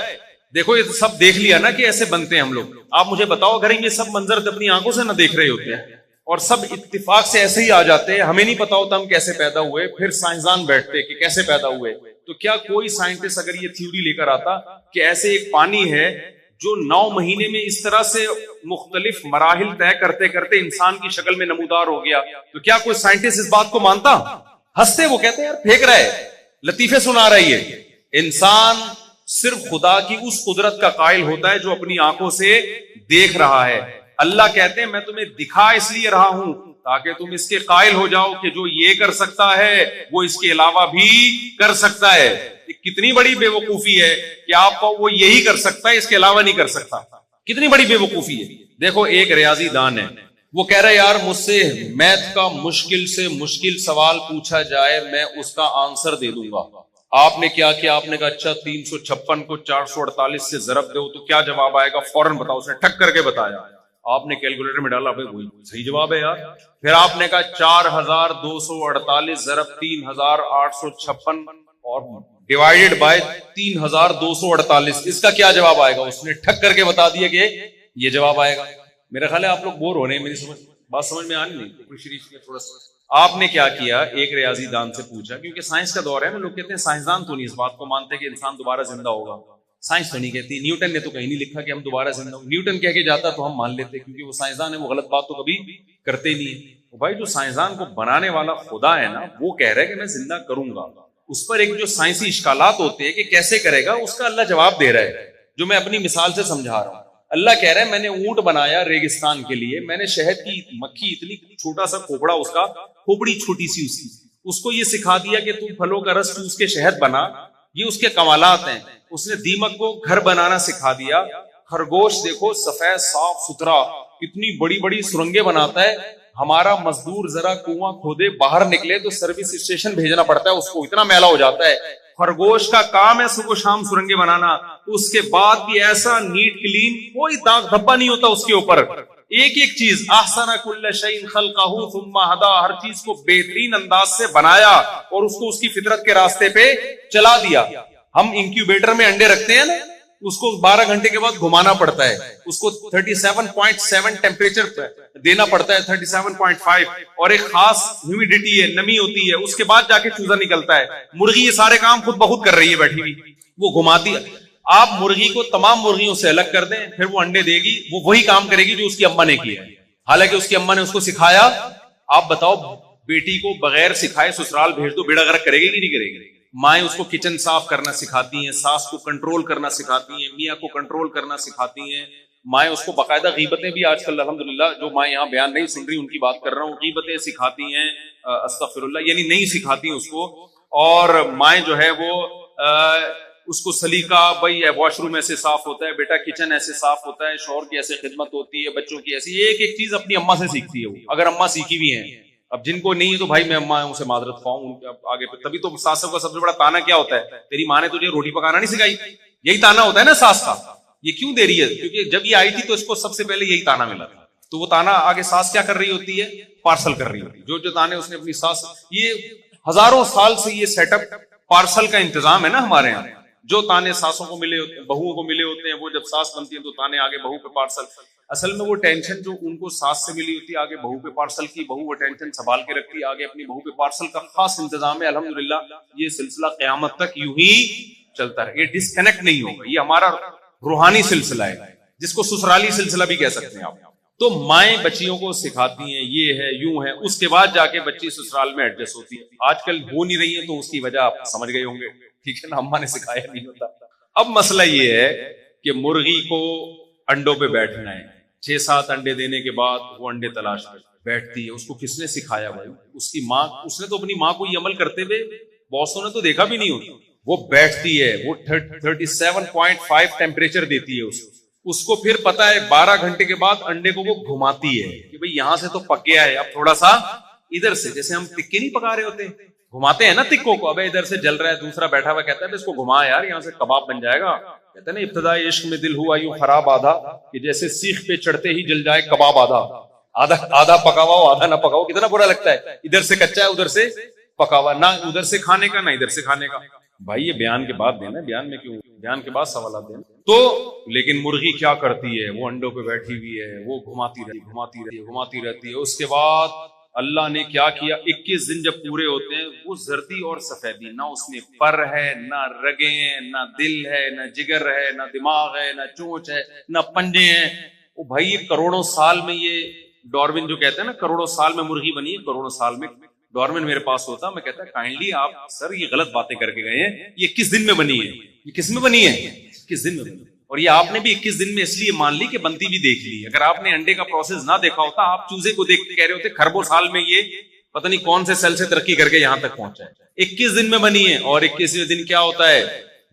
Speaker 1: دیکھو یہ سب دیکھ لیا نا کہ ایسے بنتے ہیں ہم لوگ۔ آپ مجھے بتاؤ اگر یہ سب منظر اپنی آنکھوں سے نہ دیکھ رہے ہوتے ہیں اور سب اتفاق سے ایسے ہی آ جاتے، ہمیں نہیں پتا ہوتا ہم کیسے پیدا ہوئے، پھر سائنسدان بیٹھتے کہ کیسے پیدا ہوئے، تو کیا کوئی سائنٹسٹ اگر یہ تھیوری لے کر آتا کہ ایسے ایک پانی ہے جو 9 مہینے میں اس طرح سے مختلف مراحل طے کرتے کرتے انسان کی شکل میں نمودار ہو گیا، تو کیا کوئی سائنٹسٹ اس بات کو مانتا؟ ہنستے، وہ کہتے ہیں یار پھینک رہا ہے، لطیفے سنا رہا ہے۔ انسان صرف خدا کی اس قدرت کا قائل ہوتا ہے جو اپنی آنکھوں سے دیکھ رہا ہے۔ اللہ کہتے ہیں میں تمہیں دکھا اس لیے رہا ہوں تاکہ تم اس کے قائل ہو جاؤ کہ جو یہ کر سکتا ہے وہ اس کے علاوہ بھی کر سکتا ہے۔ کتنی بڑی بے وقوفی ہے کہ آپ کو وہ یہی کر سکتا ہے، اس کے علاوہ نہیں کر سکتا، کتنی بڑی بے وقوفی ہے۔ دیکھو ایک ریاضی دان ہے، وہ کہہ رہا ہے یار مجھ سے میتھ کا مشکل سے مشکل سوال پوچھا جائے میں اس کا آنسر دے دوں گا۔ آپ نے کیا کیا؟ آپ نے کہا اچھا 356 کو 448 سے ضرب دو تو کیا جواب آئے گا، فوراً بتاؤ۔ اس نے ٹھک کر کے بتایا، آپ نے کیلکولیٹر میں ڈالا، وہی صحیح جواب ہے یار۔ پھر آپ نے کہا 4248 ضرب 3856 اور ڈیوائیڈڈ بائی 3248، اس کا کیا جواب آئے گا؟ اس نے ٹھک کر کے بتا دیا کہ یہ جواب آئے گا۔ میرا خیال ہے آپ لوگ بور ہو رہے ہیں، میری بات سمجھ میں آنی نہیں شریف میں تھوڑا سا۔ آپ نے کیا کیا؟ ایک ریاضی دان سے پوچھا، کیونکہ سائنس کا دور ہے نا، لوگ کہتے ہیں سائنسدان تو نہیں اس بات کو مانتے کہ انسان دوبارہ زندہ ہوگا، سائنس تو نہیں کہتی، نیوٹن نے تو کہیں نہیں لکھا کہ ہم دوبارہ زندہ ہوں، نیوٹن کہہ کے جاتا تو ہم مان لیتے کیونکہ وہ سائنسدان ہے، وہ غلط بات تو کبھی کرتے ہی نہیں ہے۔ بھائی جو سائنسدان کو بنانے والا خدا ہے نا، وہ کہہ رہا ہے کہ میں زندہ کروں گا، اس پر ایک جو سائنسی اشکالات ہوتے ہیں کہ کیسے کرے گا، اس کا اللہ جواب دے رہا ہے، جو میں اپنی مثال سے سمجھا رہا ہوں۔ اللہ کہہ رہا ہے میں نے اونٹ بنایا ریگستان کے لیے، میں نے شہد کی مکھی، اتنی چھوٹا سا کھوپڑا، اس کا کھوپڑی چھوٹی سی اس کو یہ سکھا دیا کہ تم پھلوں کا رس اس کے شہد بنا، یہ اس کے کمالات ہیں۔ اس نے دیمک کو گھر بنانا سکھا دیا۔ خرگوش دیکھو سفید صاف ستھرا، کتنی بڑی بڑی سرنگیں بناتا ہے۔ ہمارا مزدور ذرا کنواں کھودے باہر نکلے تو سروس اسٹیشن بھیجنا پڑتا ہے، اس کو اتنا میلا ہو جاتا ہے۔ خرگوش کا کام ہے صبح شام سرنگیں بنانا، اس کے بعد بھی ایسا نیٹ کلین، کوئی داغ دھبا نہیں ہوتا اس کے اوپر، ایک ایک چیز احسن کل شیء خلقہ ثم ہدی، ہر چیز کو بہترین انداز سے بنایا اور اس کو اس کی فطرت کے راستے پہ چلا دیا۔ ہم انکیوبیٹر میں انڈے رکھتے ہیں نا، اس کو 12 گھنٹے کے بعد گھمانا پڑتا ہے، اس کو 37.7 ٹیمپریچر دینا پڑتا ہے، 37.5، اور ایک خاص ہیومیڈیٹی ہے، نمی ہوتی ہے، اس کے بعد جا کے چوزا نکلتا ہے۔ مرغی یہ سارے کام خود بخود کر رہی ہے بیٹھی ہوئی، وہ گھماتی ہے۔ آپ مرغی کو تمام مرغیوں سے الگ کر دیں، پھر وہ انڈے دے گی، وہ وہی کام کرے گی جو اس کی اماں نے کیا ہے، حالانکہ اس کی اماں نے اس کو سکھایا۔ آپ بتاؤ بیٹی کو بغیر سکھائے سسرال بھیج دو، بیڑا غرق کرے گی کہ نہیں کرے گی؟ مائیں اس کو کچن صاف کرنا سکھاتی ہیں، ساس کو کنٹرول کرنا سکھاتی ہیں، میاں کو کنٹرول کرنا سکھاتی ہیں، مائیں اس کو باقاعدہ غیبتیں بھی آج کل الحمدللہ جو مائیں یہاں بیان نہیں سن رہی ان کی بات کر رہا ہوں، غیبتیں سکھاتی ہیں، استغفر اللہ، یعنی نہیں سکھاتی اس کو۔ اور مائیں جو ہے وہ اس کو سلیقہ، بھائی واش روم ایسے صاف ہوتا ہے، بیٹا کچن ایسے صاف ہوتا ہے، شوہر کی ایسے خدمت ہوتی ہے، بچوں کی ایسی، ایک ایک چیز اپنی اماں سے سیکھتی ہے وہ، اگر اماں سیکھی بھی ہیں۔ اب جن کو نہیں ہے تو بھائی میں اماں سے معذرت خواہ ہوں آگے پہ، تبھی تو ساس کا سب سے بڑا تانا کیا ہوتا ہے، تیری ماں نے تجھے روٹی پکانا نہیں سکھائی، یہی تانا ہوتا ہے نا ساس کا، یہ کیوں دے رہی ہے؟ کیونکہ جب یہ آئی تھی تو اس کو سب سے پہلے یہی تانا ملا تھا، تو وہ تانا آگے ساس کیا کر رہی ہوتی ہے؟ پارسل کر رہی ہوتی ہے، جو تانے اس نے اپنی ساس، یہ ہزاروں سال سے یہ سیٹ اپ پارسل کا انتظام ہے نا ہمارے یہاں، جو تانے ساسوں کو ملے ہوتے ہیں، بہوؤں کو ملے ہوتے ہیں، وہ جب ساس بنتی ہیں تو تانے آگے بہو پہ پارسل۔ اصل میں وہ ٹینشن جو ان کو ساس سے ملی ہوتی ہے آگے بہو پہ پارسل کی، بہو وہ ٹینشن سنبھال کے رکھتی ہے، آگے اپنی بہو پہ پارسل کا خاص انتظام ہے۔ الحمدللہ یہ سلسلہ قیامت تک یوں ہی چلتا ہے، یہ ڈسکنیکٹ نہیں ہوگا، یہ ہمارا روحانی سلسلہ ہے جس کو سسرالی سلسلہ بھی کہہ سکتے ہیں آپ۔ تو مائیں بچیوں کو سکھاتی ہیں یہ ہے یوں ہے، اس کے بعد جا کے بچی سسرال میں ایڈجسٹ ہوتی ہے۔ آج کل ہو نہیں رہی ہے تو اس کی وجہ آپ سمجھ گئے ہوں گے، ٹھیک ہے نا، اماں نے سکھایا نہیں ہوتا۔ اب مسئلہ یہ ہے کہ مرغی کو انڈوں پہ بیٹھنا ہے. 6-7 انڈے دینے کے بعد وہ انڈے تلاش کر بیٹھتی ہے. اس کو کس نے سکھایا بھائی؟ اس کی ماں. اس نے تو اپنی ماں کو یہ عمل کرتے ہوئے باسوں نے تو دیکھا بھی نہیں ہوتا. وہ بیٹھتی ہے, وہ 37.5 ٹیمپریچر دیتی ہے اس کو پھر پتا ہے 12 گھنٹے کے بعد انڈے کو وہ گھماتی ہے کہ بھئی یہاں سے تو پک گیا ہے, اب تھوڑا سا ادھر سے, جیسے ہم تکے نہیں پکا رہے ہوتے, گھماتے ہیں نا تکوں کو, ابے ادھر سے جل رہا ہے, دوسرا بیٹھا ہوا کہتا ہے اس کو گھما یار, یہاں سے کباب بن جائے گا. کہتے ہیں نا ابتدائی عشق میں دل ہوا یوں خراب آدھا, کہ جیسے سیخ پہ چڑھتے ہی جل جائے کباب آدھا پکا ہوا ہو آدھا نہ پکا ہو. کتنا برا لگتا ہے, ادھر سے کچا ہے ادھر سے پکا ہوا, نہ ادھر سے کھانے کا نہ ادھر سے کھانے کا. بھائی یہ بیان کے بعد دینا, بیان میں کیوں, بیان کے بعد سوالات دینا. تو لیکن مرغی کیا کرتی ہے, وہ انڈوں پہ بیٹھی ہوئی ہے, وہ گھماتی رہتی ہے. اس کے بعد اللہ نے کیا کیا, 21 دن جب پورے ہوتے ہیں, وہ زردی اور سفیدی, نہ اس میں پر ہے, نہ رگیں ہیں, نہ دل ہے, نہ جگر ہے, نہ دماغ ہے, نہ چونچ ہے, نہ پنجے ہیں. وہ بھائی یہ کروڑوں سال میں, یہ ڈاروین جو کہتے ہیں نا کروڑوں سال میں مرغی بنی ہے, کروڑوں سال میں ڈاروین میرے پاس ہوتا, میں کہتا کائنڈلی آپ سر یہ غلط باتیں کر کے گئے ہیں, یہ 21 دن میں بنی ہے. یہ کس میں بنی ہے؟ 21 دن میں بنی. اور یہ آپ نے بھی 21 دن میں اس لیے مان لی کہ بنتی بھی دیکھ لی. اگر آپ نے انڈے کا پروسیس نہ دیکھا ہوتا, آپ چوزے کو دیکھ کے کہہ رہے ہوتے کھربوں سال میں یہ پتہ نہیں کون سے سیل سے ترقی کر کے یہاں تک پہنچا ہے. 21 دن میں بنی ہے. اور 21ویں دن کیا ہوتا ہے,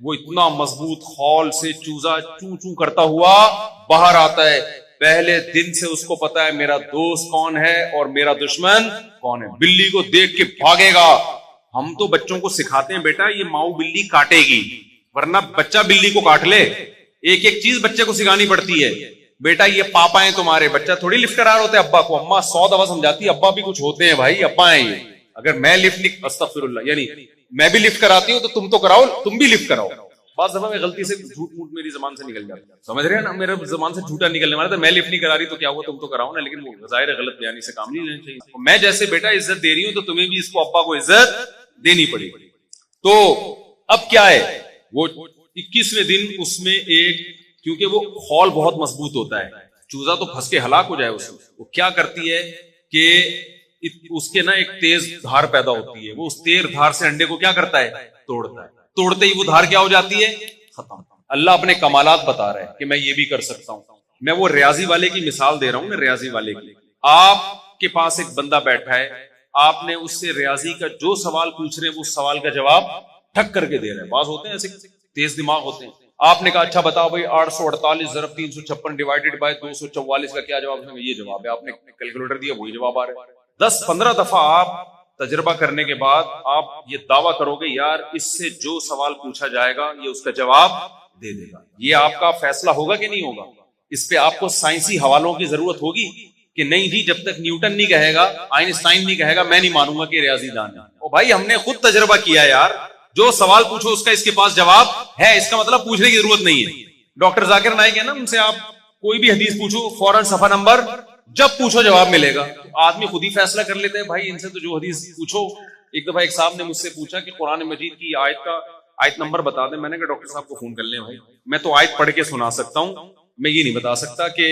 Speaker 1: وہ اتنا مضبوط خول سے چوزا چوں چوں کرتا ہوا باہر آتا ہے. پہلے دن سے اس کو پتا ہے میرا دوست کون ہے اور میرا دشمن کون ہے. بلی کو دیکھ کے بھاگے گا. ہم تو بچوں کو سکھاتے ہیں بیٹا یہ ماؤ بلی کاٹے گی, ورنہ بچہ بلی کو کاٹ لے. ایک ایک چیز بچے کو سکھانی پڑتی ہے. بیٹا یہ پاپا ہیں تمہارے, بچہ تھوڑی لفٹ کرا رہے ہوتے ابا کو, اما 100 دفعہ سمجھاتی, ابا بھی کچھ ہوتے ہیں بھائی, ابا ہیں یہ. اگر میں لفٹ نہیں, استغفر اللہ, یعنی میں بھی لفٹ کراتی ہوں تو تم تو کراؤ, تم بھی لفٹ کراؤ. بعض دفعہ میں غلطی سے جھوٹ موٹ میری زبان سے نکل جاتا ہے, سمجھ رہے ہیں نا, میرے زبان سے جھوٹا نکلنے والا تھا. میں لفٹ نہیں کرا رہی تو کیا ہوا, تم تو کراؤ نا, لیکن وہ ظاہر غلط بیانی سے کام نہیں لینا چاہیے. میں جیسے بیٹا عزت دے رہی ہوں تو تمہیں بھی اس کو ابا کو عزت دینی پڑے گی. تو اب کیا ہے, وہ 21ویں دن اس میں ایک, کیونکہ وہ خول بہت مضبوط ہوتا ہے, چوزا تو پھنس کے ہلاک ہو جائے اس میں. وہ کیا کرتی ہے کہ اس کے نا ایک تیز دھار پیدا ہوتی ہے, وہ اس تیز دھار سے انڈے کو کیا کرتا ہے, توڑتا ہے. توڑتے ہی وہ دھار کیا ہو جاتی ہے, ختم. اللہ اپنے کمالات بتا رہا ہے کہ میں یہ بھی کر سکتا ہوں. میں وہ ریاضی والے کی مثال دے رہا ہوں نا, ریاضی والے کی. آپ کے پاس ایک بندہ بیٹھا ہے, آپ نے اس سے ریاضی کا جو سوال پوچھ رہے ہیں وہ سوال کا جواب ٹھک کر کے دے رہے ہیں. بعض ہوتے ہیں ایسے تیز دماغ ہوتے ہیں. آپ نے کہا اچھا بتاؤ بھائی 848 ضرب 356 ڈیوائیڈڈ بائی 244 کا کیا جواب ہے؟ یہ جواب ہے. آپ نے کیلکولیٹر دیا, وہی جواب آ رہا ہے. 10-15 دفعہ آپ تجربہ کرنے کے بعد آپ یہ دعویٰ کرو گے یار اس سے جو سوال پوچھا جائے گا یہ اس کا جواب دے دے گا. یہ آپ کا فیصلہ ہوگا کہ نہیں ہوگا؟ اس پہ آپ کو سائنسی حوالوں کی ضرورت ہوگی کہ نہیں جی, جب تک نیوٹن نہیں کہے گا, آئنسٹائن نہیں کہے گا, میں نہیں مانوں گا کہ ریاضی دان ہے. او بھائی ہم نے خود تجربہ کیا یار, جو سوال پوچھو اس کا اس کے پاس جواب ہے, اس کا مطلب پوچھنے کی ضرورت نہیں ہے. ڈاکٹر ذاکر نائک ہے نا, ان سے آپ کوئی بھی حدیث پوچھو فوراً صفحہ نمبر, جب پوچھو جواب ملے گا. آدمی خود ہی فیصلہ کر لیتا ہے بھائی ان سے تو جو حدیث پوچھو. ایک دفعہ ایک صاحب نے مجھ سے پوچھا کہ قرآن مجید کی آیت نمبر بتا دیں. میں نے کہا ڈاکٹر صاحب کو فون کر لیں بھائی, میں تو آیت پڑھ کے سنا سکتا ہوں, میں یہ نہیں بتا سکتا کہ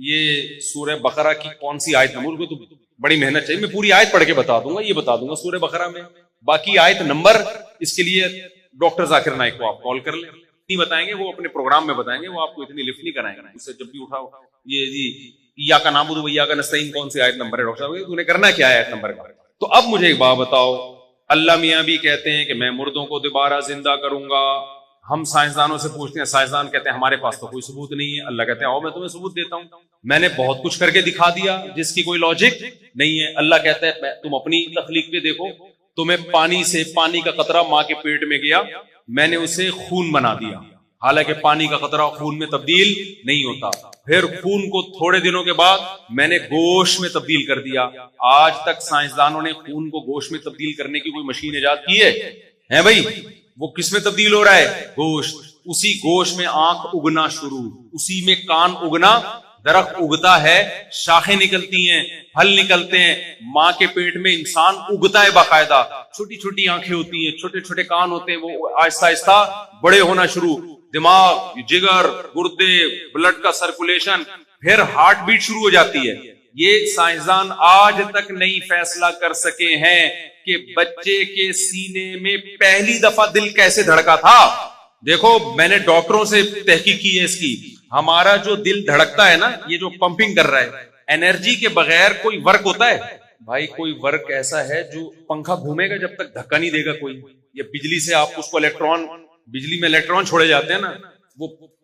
Speaker 1: یہ سورہ بقرہ کی کون سی آیت نمبر, کو تو بڑی محنت چاہیے. میں پوری آیت پڑھ کے بتا دوں گا, یہ بتا دوں گا سورہ بقرہ میں, باقی آیت نمبر اس کے لیے ڈاکٹر ذاکر نائک کو آپ کال کر لیں. نہیں بتائیں گے, وہ اپنے پروگرام میں بتائیں گے, وہ آپ کو اتنی لفٹ نہیں کرائیں گے. اس سے جب بھی اٹھاؤ یہ جی ایاک نعبد و ایاک نستعین کون سی آیت نمبر ہے, ڈاکٹر صاحب تو نے کرنا کیا ہے آیت نمبر کا. تو اب مجھے ایک بات بتاؤ, اللہ میاں بھی کہتے ہیں کہ میں مردوں کو دوبارہ زندہ کروں گا. ہم سائنسدانوں سے پوچھتے ہیں, سائنسدان کہتے ہیں ہمارے پاس تو کوئی ثبوت نہیں ہے. اللہ کہتے ہیں آؤ میں تمہیں ثبوت دیتا ہوں, میں نے بہت کچھ کر کے دکھا دیا جس کی کوئی لاجک نہیں ہے. اللہ کہتا ہے تم اپنی تخلیق پہ دیکھو, تمہیں پانی سے, پانی کا قطرہ ماں کے پیٹ میں گیا, میں نے اسے خون بنا دیا. حالانکہ پانی کا قطرہ خون میں تبدیل نہیں ہوتا. پھر خون کو تھوڑے دنوں کے بعد میں نے گوشت میں تبدیل کر دیا. آج تک سائنسدانوں نے خون کو گوشت میں تبدیل کرنے کی کوئی مشین ایجاد کی ہے بھائی؟ وہ کس میں تبدیل ہو رہا ہے؟ گوشت. اسی گوشت میں آنکھ اگنا شروع, اسی میں کان اگنا, درخت اگتا ہے, شاخیں نکلتی ہیں, پھل نکلتے ہیں. ماں کے پیٹ میں انسان اگتا ہے باقاعدہ, چھوٹی چھوٹی آنکھیں ہوتی ہیں, چھوٹے چھوٹے کان ہوتے ہیں, وہ آہستہ آہستہ بڑے ہونا شروع. دماغ, جگر, گردے, بلڈ کا سرکولیشن, پھر ہارٹ بیٹ شروع ہو جاتی ہے. یہ سائنسدان آج تک نہیں فیصلہ کر سکے ہیں کہ بچے کے سینے میں پہلی دفعہ دل کیسے دھڑکا تھا. دیکھو میں نے ڈاکٹروں سے تحقیق کی ہے اس کی, ہمارا جو دل دھڑکتا ہے نا، یہ جو پمپنگ کر رہا ہے، انرجی کے بغیر کوئی ورک ہوتا ہے بھائی؟ کوئی ورک ایسا ہے جو پنکھا گھومے گا جب تک دھکا نہیں دے گا کوئی، یا بجلی سے آپ اس کو الیکٹران، بجلی میں الیکٹران چھوڑے جاتے ہیں نا،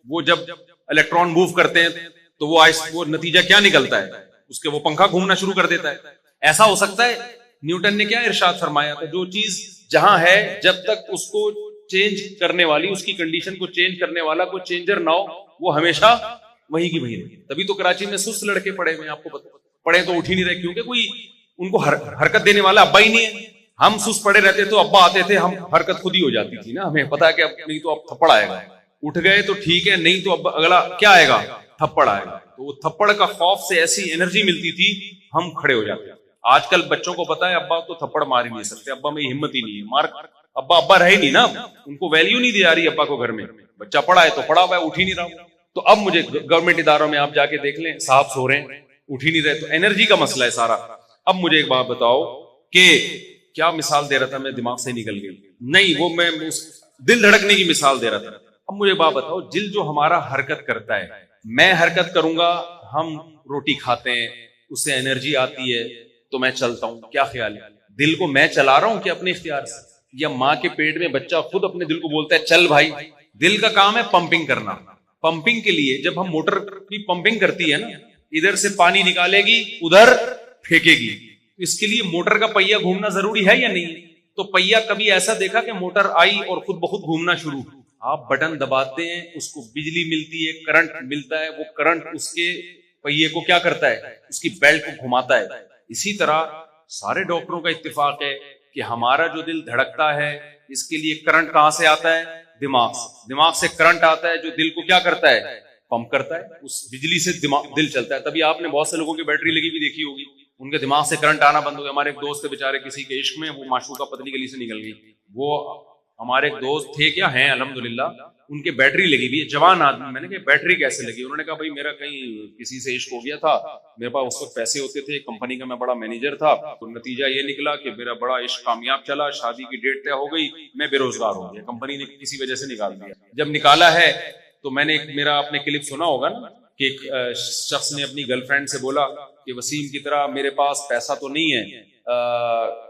Speaker 1: وہ جب الیکٹران موو کرتے ہیں تو وہ نتیجہ کیا نکلتا ہے اس کے، وہ پنکھا گھومنا شروع کر دیتا ہے۔ ایسا ہو سکتا ہے؟ نیوٹن نے کیا ارشاد فرمایا تھا، جو چیز جہاں ہے جب تک اس کو چینج کرنے والی، اس کی کنڈیشن کو چینج کرنے والا کوئی چینجر نہ ہو، وہ ہمیشہ وہی کی وہی رہے۔ تبھی تو کراچی میں سست لڑکے پڑے ہوئے ہیں، آپ کو پڑے تو اٹھ ہی نہیں رہے، کیونکہ کوئی ان کو حرکت دینے والا ابا ہی نہیں ہے۔ ہم سست پڑے رہتے تو ابا آتے تھے، ہم حرکت خود ہی ہو جاتی تھی نا، ہمیں پتا ہے کہ اب نہیں تو اب تھپڑ آئے گا، اٹھ گئے تو ٹھیک ہے، نہیں تو اب اگلا کیا آئے گا، تھپڑ آئے گا۔ تو وہ تھپڑ کا خوف سے ایسی انرجی ملتی تھی، ہم کھڑے ہو جاتے۔ آج کل بچوں کو پتا ہے ابا تو تھپڑ مار ہی نہیں سکتے، ابا میں ہمت ہی نہیں ہے، مار ابا رہے نہیں نا، ان کو ویلیو نہیں دی جا رہی ابا کو گھر میں، بچہ پڑھا ہے تو پڑھا ہوا ہے، اٹھ ہی نہیں رہا۔ تو اب مجھے گورنمنٹ اداروں میں آپ جا کے دیکھ لیں، صاحب سو رہے ہیں، اٹھ ہی نہیں رہے، تو انرجی کا مسئلہ ہے سارا۔ اب مجھے ایک بات بتاؤ کہ کیا مثال دے رہا تھا میں، دماغ سے نکل گئی، نہیں وہ میں دل دھڑکنے کی مثال دے رہا تھا۔ اب مجھے بات بتاؤ، دل جو ہمارا حرکت کرتا ہے، میں حرکت کروں گا، ہم روٹی کھاتے ہیں، اس سے انرجی آتی ہے تو میں چلتا ہوں، کیا خیال ہے؟ دل کو میں چلا رہا ہوں کہ اپنے اختیار سے، یا ماں کے پیٹ میں بچہ خود اپنے دل کو بولتا ہے چل بھائی؟ دل کا کام ہے پمپنگ کرنا۔ پمپنگ کے لیے جب ہم موٹر کی پمپنگ کرتی ہے نا، ادھر سے پانی نکالے گی، ادھر پھینکے گی، اس کے لیے موٹر کا پہیا گھومنا ضروری ہے یا نہیں؟ تو پہیا کبھی ایسا دیکھا کہ موٹر آئی اور خود بخود گھومنا شروع؟ آپ بٹن دباتے ہیں، اس کو بجلی ملتی ہے، کرنٹ ملتا ہے، وہ کرنٹ اس کے پہیے کو کیا کرتا ہے، اس کی بیلٹ کو گھماتا ہے۔ اسی طرح سارے ڈاکٹروں کا اتفاق ہے کہ ہمارا جو دل دھڑکتا ہے، اس کے لیے کرنٹ کہاں سے آتا ہے؟ دماغ سے۔ دماغ سے کرنٹ آتا ہے جو دل کو کیا کرتا ہے؟ پمپ کرتا ہے، اس بجلی سے دل چلتا ہے۔ تبھی آپ نے بہت سے لوگوں کی بیٹری لگی بھی دیکھی ہوگی، ان کے دماغ سے کرنٹ آنا بند ہو گیا۔ ہمارے ایک دوست بےچارے کسی کے عشق میں وہ معشوقہ پتلی گلی سے نکل گئی، وہ ہمارے ایک دوست تھے، کیا ہیں الحمدللہ، ان کے بیٹری لگی ہوئی ہے، جوان آدمی۔ میں نے کہا بیٹری کیسے لگی؟ انہوں نے کہا بھائی میرا کہیں کسی سے عشق ہو گیا تھا، میرے پاس اس وقت پیسے ہوتے تھے، کمپنی کا میں بڑا مینیجر تھا، تو نتیجہ یہ نکلا کہ میرا بڑا عشق کامیاب چلا، شادی کی ڈیٹ طے ہو گئی، میں بے روزگار ہو گیا، کمپنی نے کسی وجہ سے نکال دیا۔ جب نکالا ہے تو میں نے میرا اپنے کلپ سنا ہوگا نا کہ ایک شخص نے اپنی گرل فرینڈ سے بولا کہ وسیم کی طرح میرے پاس پیسہ تو نہیں ہے،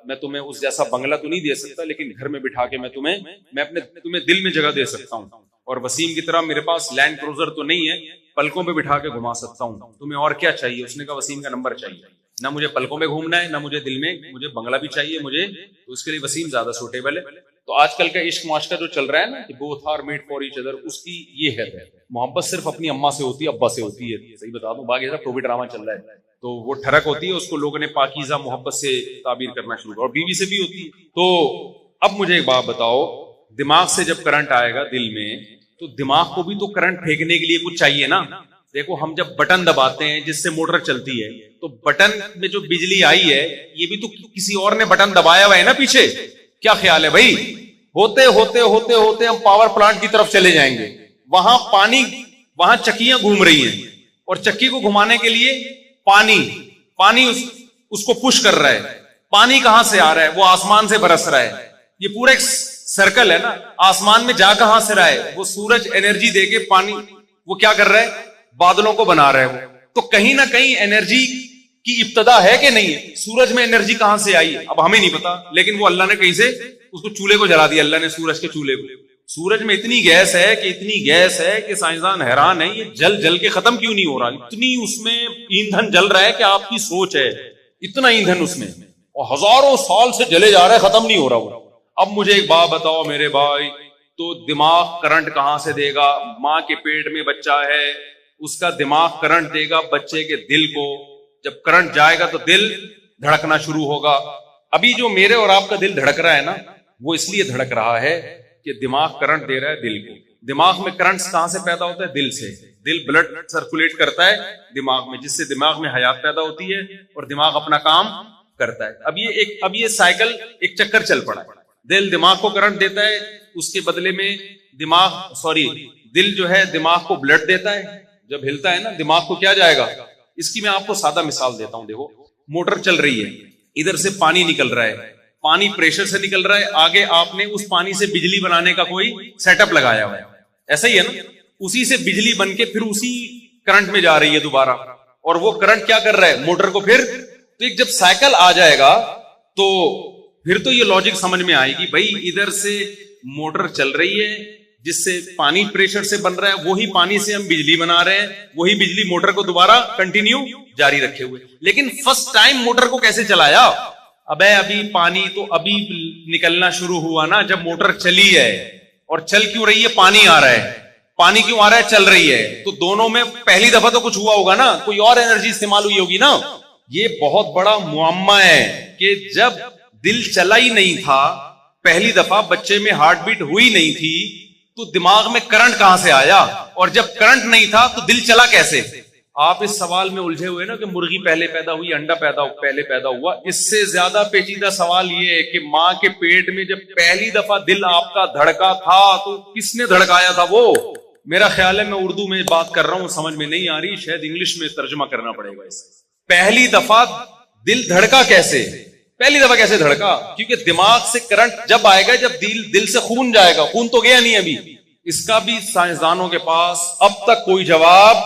Speaker 1: میں تمہیں اس جیسا بنگلہ تو نہیں دے سکتا، لیکن گھر میں بٹھا کے میں تمہیں دل میں جگہ دے سکتا ہوں، اور وسیم کی طرح میرے پاس لینڈ کروزر تو نہیں ہے، پلکوں پہ بٹھا کے گھما سکتا ہوں، تمہیں اور کیا چاہیے؟ اس نے کہا وسیم کا نمبر چاہیے، نہ مجھے پلکوں میں گھومنا ہے، نہ مجھے دل میں، مجھے بنگلہ بھی چاہیے مجھے، تو اس کے لیے وسیم زیادہ سوٹیبل ہے۔ تو آج کل کا عشق معاشقہ جو چل رہا ہے نا کہ both are made for each other، اس کی یہ ہے محبت صرف اپنی اماں سے ہوتی ہے، ابا سے ہوتی ہے، صحیح بتا دوں، باقی سب ٹوپی ڈرامہ چل رہا ہے، تو وہ ٹھڑک ہوتی ہے، اس کو لوگوں نے پاکیزہ محبت سے تعبیر کرنا شروع کیا، اور بیوی سے بھی ہوتی ہے۔ تو اب مجھے ایک بات بتاؤ، دماغ سے جب کرنٹ آئے گا دل میں، تو دماغ کو بھی تو کرنٹ پھینکنے کے لیے کچھ چاہیے نا۔ دیکھو ہم جب بٹن دباتے ہیں جس سے موٹر چلتی ہے، تو بٹن میں جو بجلی آئی ہے، یہ بھی تو کسی اور نے بٹن دبایا ہوا ہے نا پیچھے، کیا خیال ہے بھائی؟ ہوتے ہوتے ہوتے ہوتے ہم پاور پلانٹ کی طرف چلے جائیں گے، وہاں پانی، وہاں چکیاں گھوم رہی ہیں، اور چکی کو گھمانے کے لیے پانی اس کو پش کر رہا ہے۔ پانی کہاں سے آ رہا ہے؟ وہ آسمان سے برس رہا ہے، یہ پورا ایک سرکل ہے نا۔ آسمان میں جا کہاں سے رہا ہے؟ وہ سورج انرجی دے کے پانی وہ کیا کر رہا ہے؟ بادلوں کو بنا رہا ہے۔ تو کہیں نہ کہیں انرجی کی ابتدا ہے کہ نہیں ہے؟ سورج میں انرجی کہاں سے آئی اب ہمیں نہیں پتا، لیکن وہ اللہ نے کہیں سے اس کو چولہے کو جلا دیا، اللہ نے سورج کے چولہے کو۔ سورج میں اتنی گیس ہے کہ سائنسدان حیران ہے، یہ جل کے ختم کیوں نہیں ہو رہا؟ اتنی اس میں ایندھن جل رہا ہے کہ آپ کی سوچ ہے، اتنا ایندھن اس میں، اور ہزاروں سال سے جلے جا رہا ہے، ختم نہیں ہو رہا وہ۔ اب مجھے ایک بات بتاؤ میرے بھائی، تو دماغ کرنٹ کہاں سے دے گا؟ ماں کے پیٹ میں بچہ ہے، اس کا دماغ کرنٹ دے گا بچے کے دل کو، جب کرنٹ جائے گا تو دل دھڑکنا شروع ہوگا۔ ابھی جو میرے اور آپ کا دل دھڑک رہا ہے نا، وہ اس لیے دھڑک رہا ہے کہ دماغ کرنٹ دے رہا ہے دل کو۔ دماغ میں کرنٹ کہاں سے پیدا ہوتا ہے؟ دل سے۔ دل بلڈ سرکولیٹ کرتا ہے دماغ میں، جس سے دماغ میں حیات پیدا ہوتی ہے اور دماغ اپنا کام کرتا ہے۔ اب یہ سائیکل ایک چکر چل پڑا ہے، دل دماغ کو کرنٹ دیتا ہے، اس کے بدلے میں دل جو ہے دماغ کو بلڈ دیتا ہے، جب ہلتا ہے نا دماغ کو کیا جائے گا؟ اس کی میں آپ کو سادہ مثال دیتا ہوں۔ دیکھو موٹر چل رہی ہے، ادھر سے پانی نکل رہا ہے، پانی پریشر سے نکل رہا ہے، آگے آپ نے اس پانی سے بجلی بنانے کا کوئی سیٹ اپ لگایا ہوا ہے، ایسا ہی ہے نا؟ اسی سے بجلی بن کے پھر اسی کرنٹ میں جا رہی ہے دوبارہ, اور وہ کرنٹ کیا کر رہا ہے موٹر کو پھر, تو ایک جب سائیکل آ جائے گا تو پھر تو یہ لاجک سمجھ میں آئے گی بھائی ادھر سے موٹر چل رہی ہے جس سے پانی پریشر سے بن رہا ہے, وہی پانی سے ہم بجلی بنا رہے ہیں, وہی بجلی موٹر کو دوبارہ کنٹینیو جاری رکھے ہوئے. لیکن فرسٹ ٹائم موٹر کو کیسے چلایا؟ ابھی پانی تو ابھی نکلنا شروع ہوا نا جب موٹر چلی ہے, اور چل کیوں رہی ہے؟ پانی آ رہا ہے. پانی کیوں آ رہا ہے؟ چل رہی ہے. تو دونوں میں پہلی دفعہ تو کچھ ہوا ہوگا نا, کوئی اور انرجی استعمال ہوئی ہوگی نا. یہ بہت بڑا معمہ ہے کہ جب دل چلا ہی نہیں تھا, پہلی دفعہ بچے میں ہارٹ بیٹ ہوئی نہیں تھی, تو دماغ میں کرنٹ کہاں سے آیا؟ اور جب کرنٹ نہیں تھا تو دل چلا کیسے؟ آپ اس سوال میں الجھے ہوئے نا کہ مرغی پہلے پیدا ہوئی, انڈا پہلے پیدا ہوا. اس سے زیادہ پیچیدہ سوال یہ ہے کہ ماں کے پیٹ میں جب پہلی دفعہ دل آپ کا دھڑکا تھا تو کس نے دھڑکایا تھا وہ؟ میرا خیال ہے میں اردو میں بات کر رہا ہوں, سمجھ میں نہیں آ رہی, شاید انگلش میں ترجمہ کرنا پڑے گا اسے. پہلی دفعہ دل دھڑکا کیسے؟ پہلی دفعہ کیسے دھڑکا؟ کیونکہ دماغ سے کرنٹ جب آئے گا, جب دل سے خون جائے گا. خون تو گیا نہیں ابھی. اس کا بھی سائنسدانوں کے پاس اب تک کوئی جواب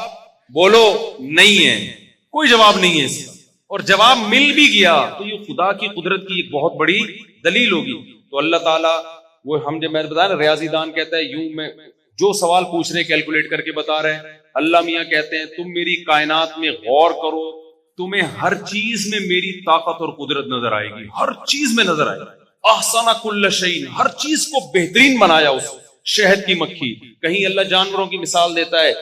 Speaker 1: بولو نہیں ہے, کوئی جواب نہیں ہے اس کا. اور جواب مل بھی گیا تو یہ خدا کی قدرت کی ایک بہت بڑی دلیل ہوگی. تو اللہ تعالیٰ وہ ہم جب میں نے بتایا نا ریاضی دان کہتا ہے یوں میں جو سوال پوچھ رہے کیلکولیٹ کر کے بتا رہے ہیں, اللہ میاں کہتے ہیں تم میری کائنات میں غور کرو, تمہیں ہر چیز میں میری طاقت اور قدرت نظر آئے گی, ہر چیز میں نظر آئے گی. احسن کل شیء, ہر چیز کو بہترین بنایا. اس شہد کی مکھی, کہیں اللہ جانوروں کی مثال دیتا ہے,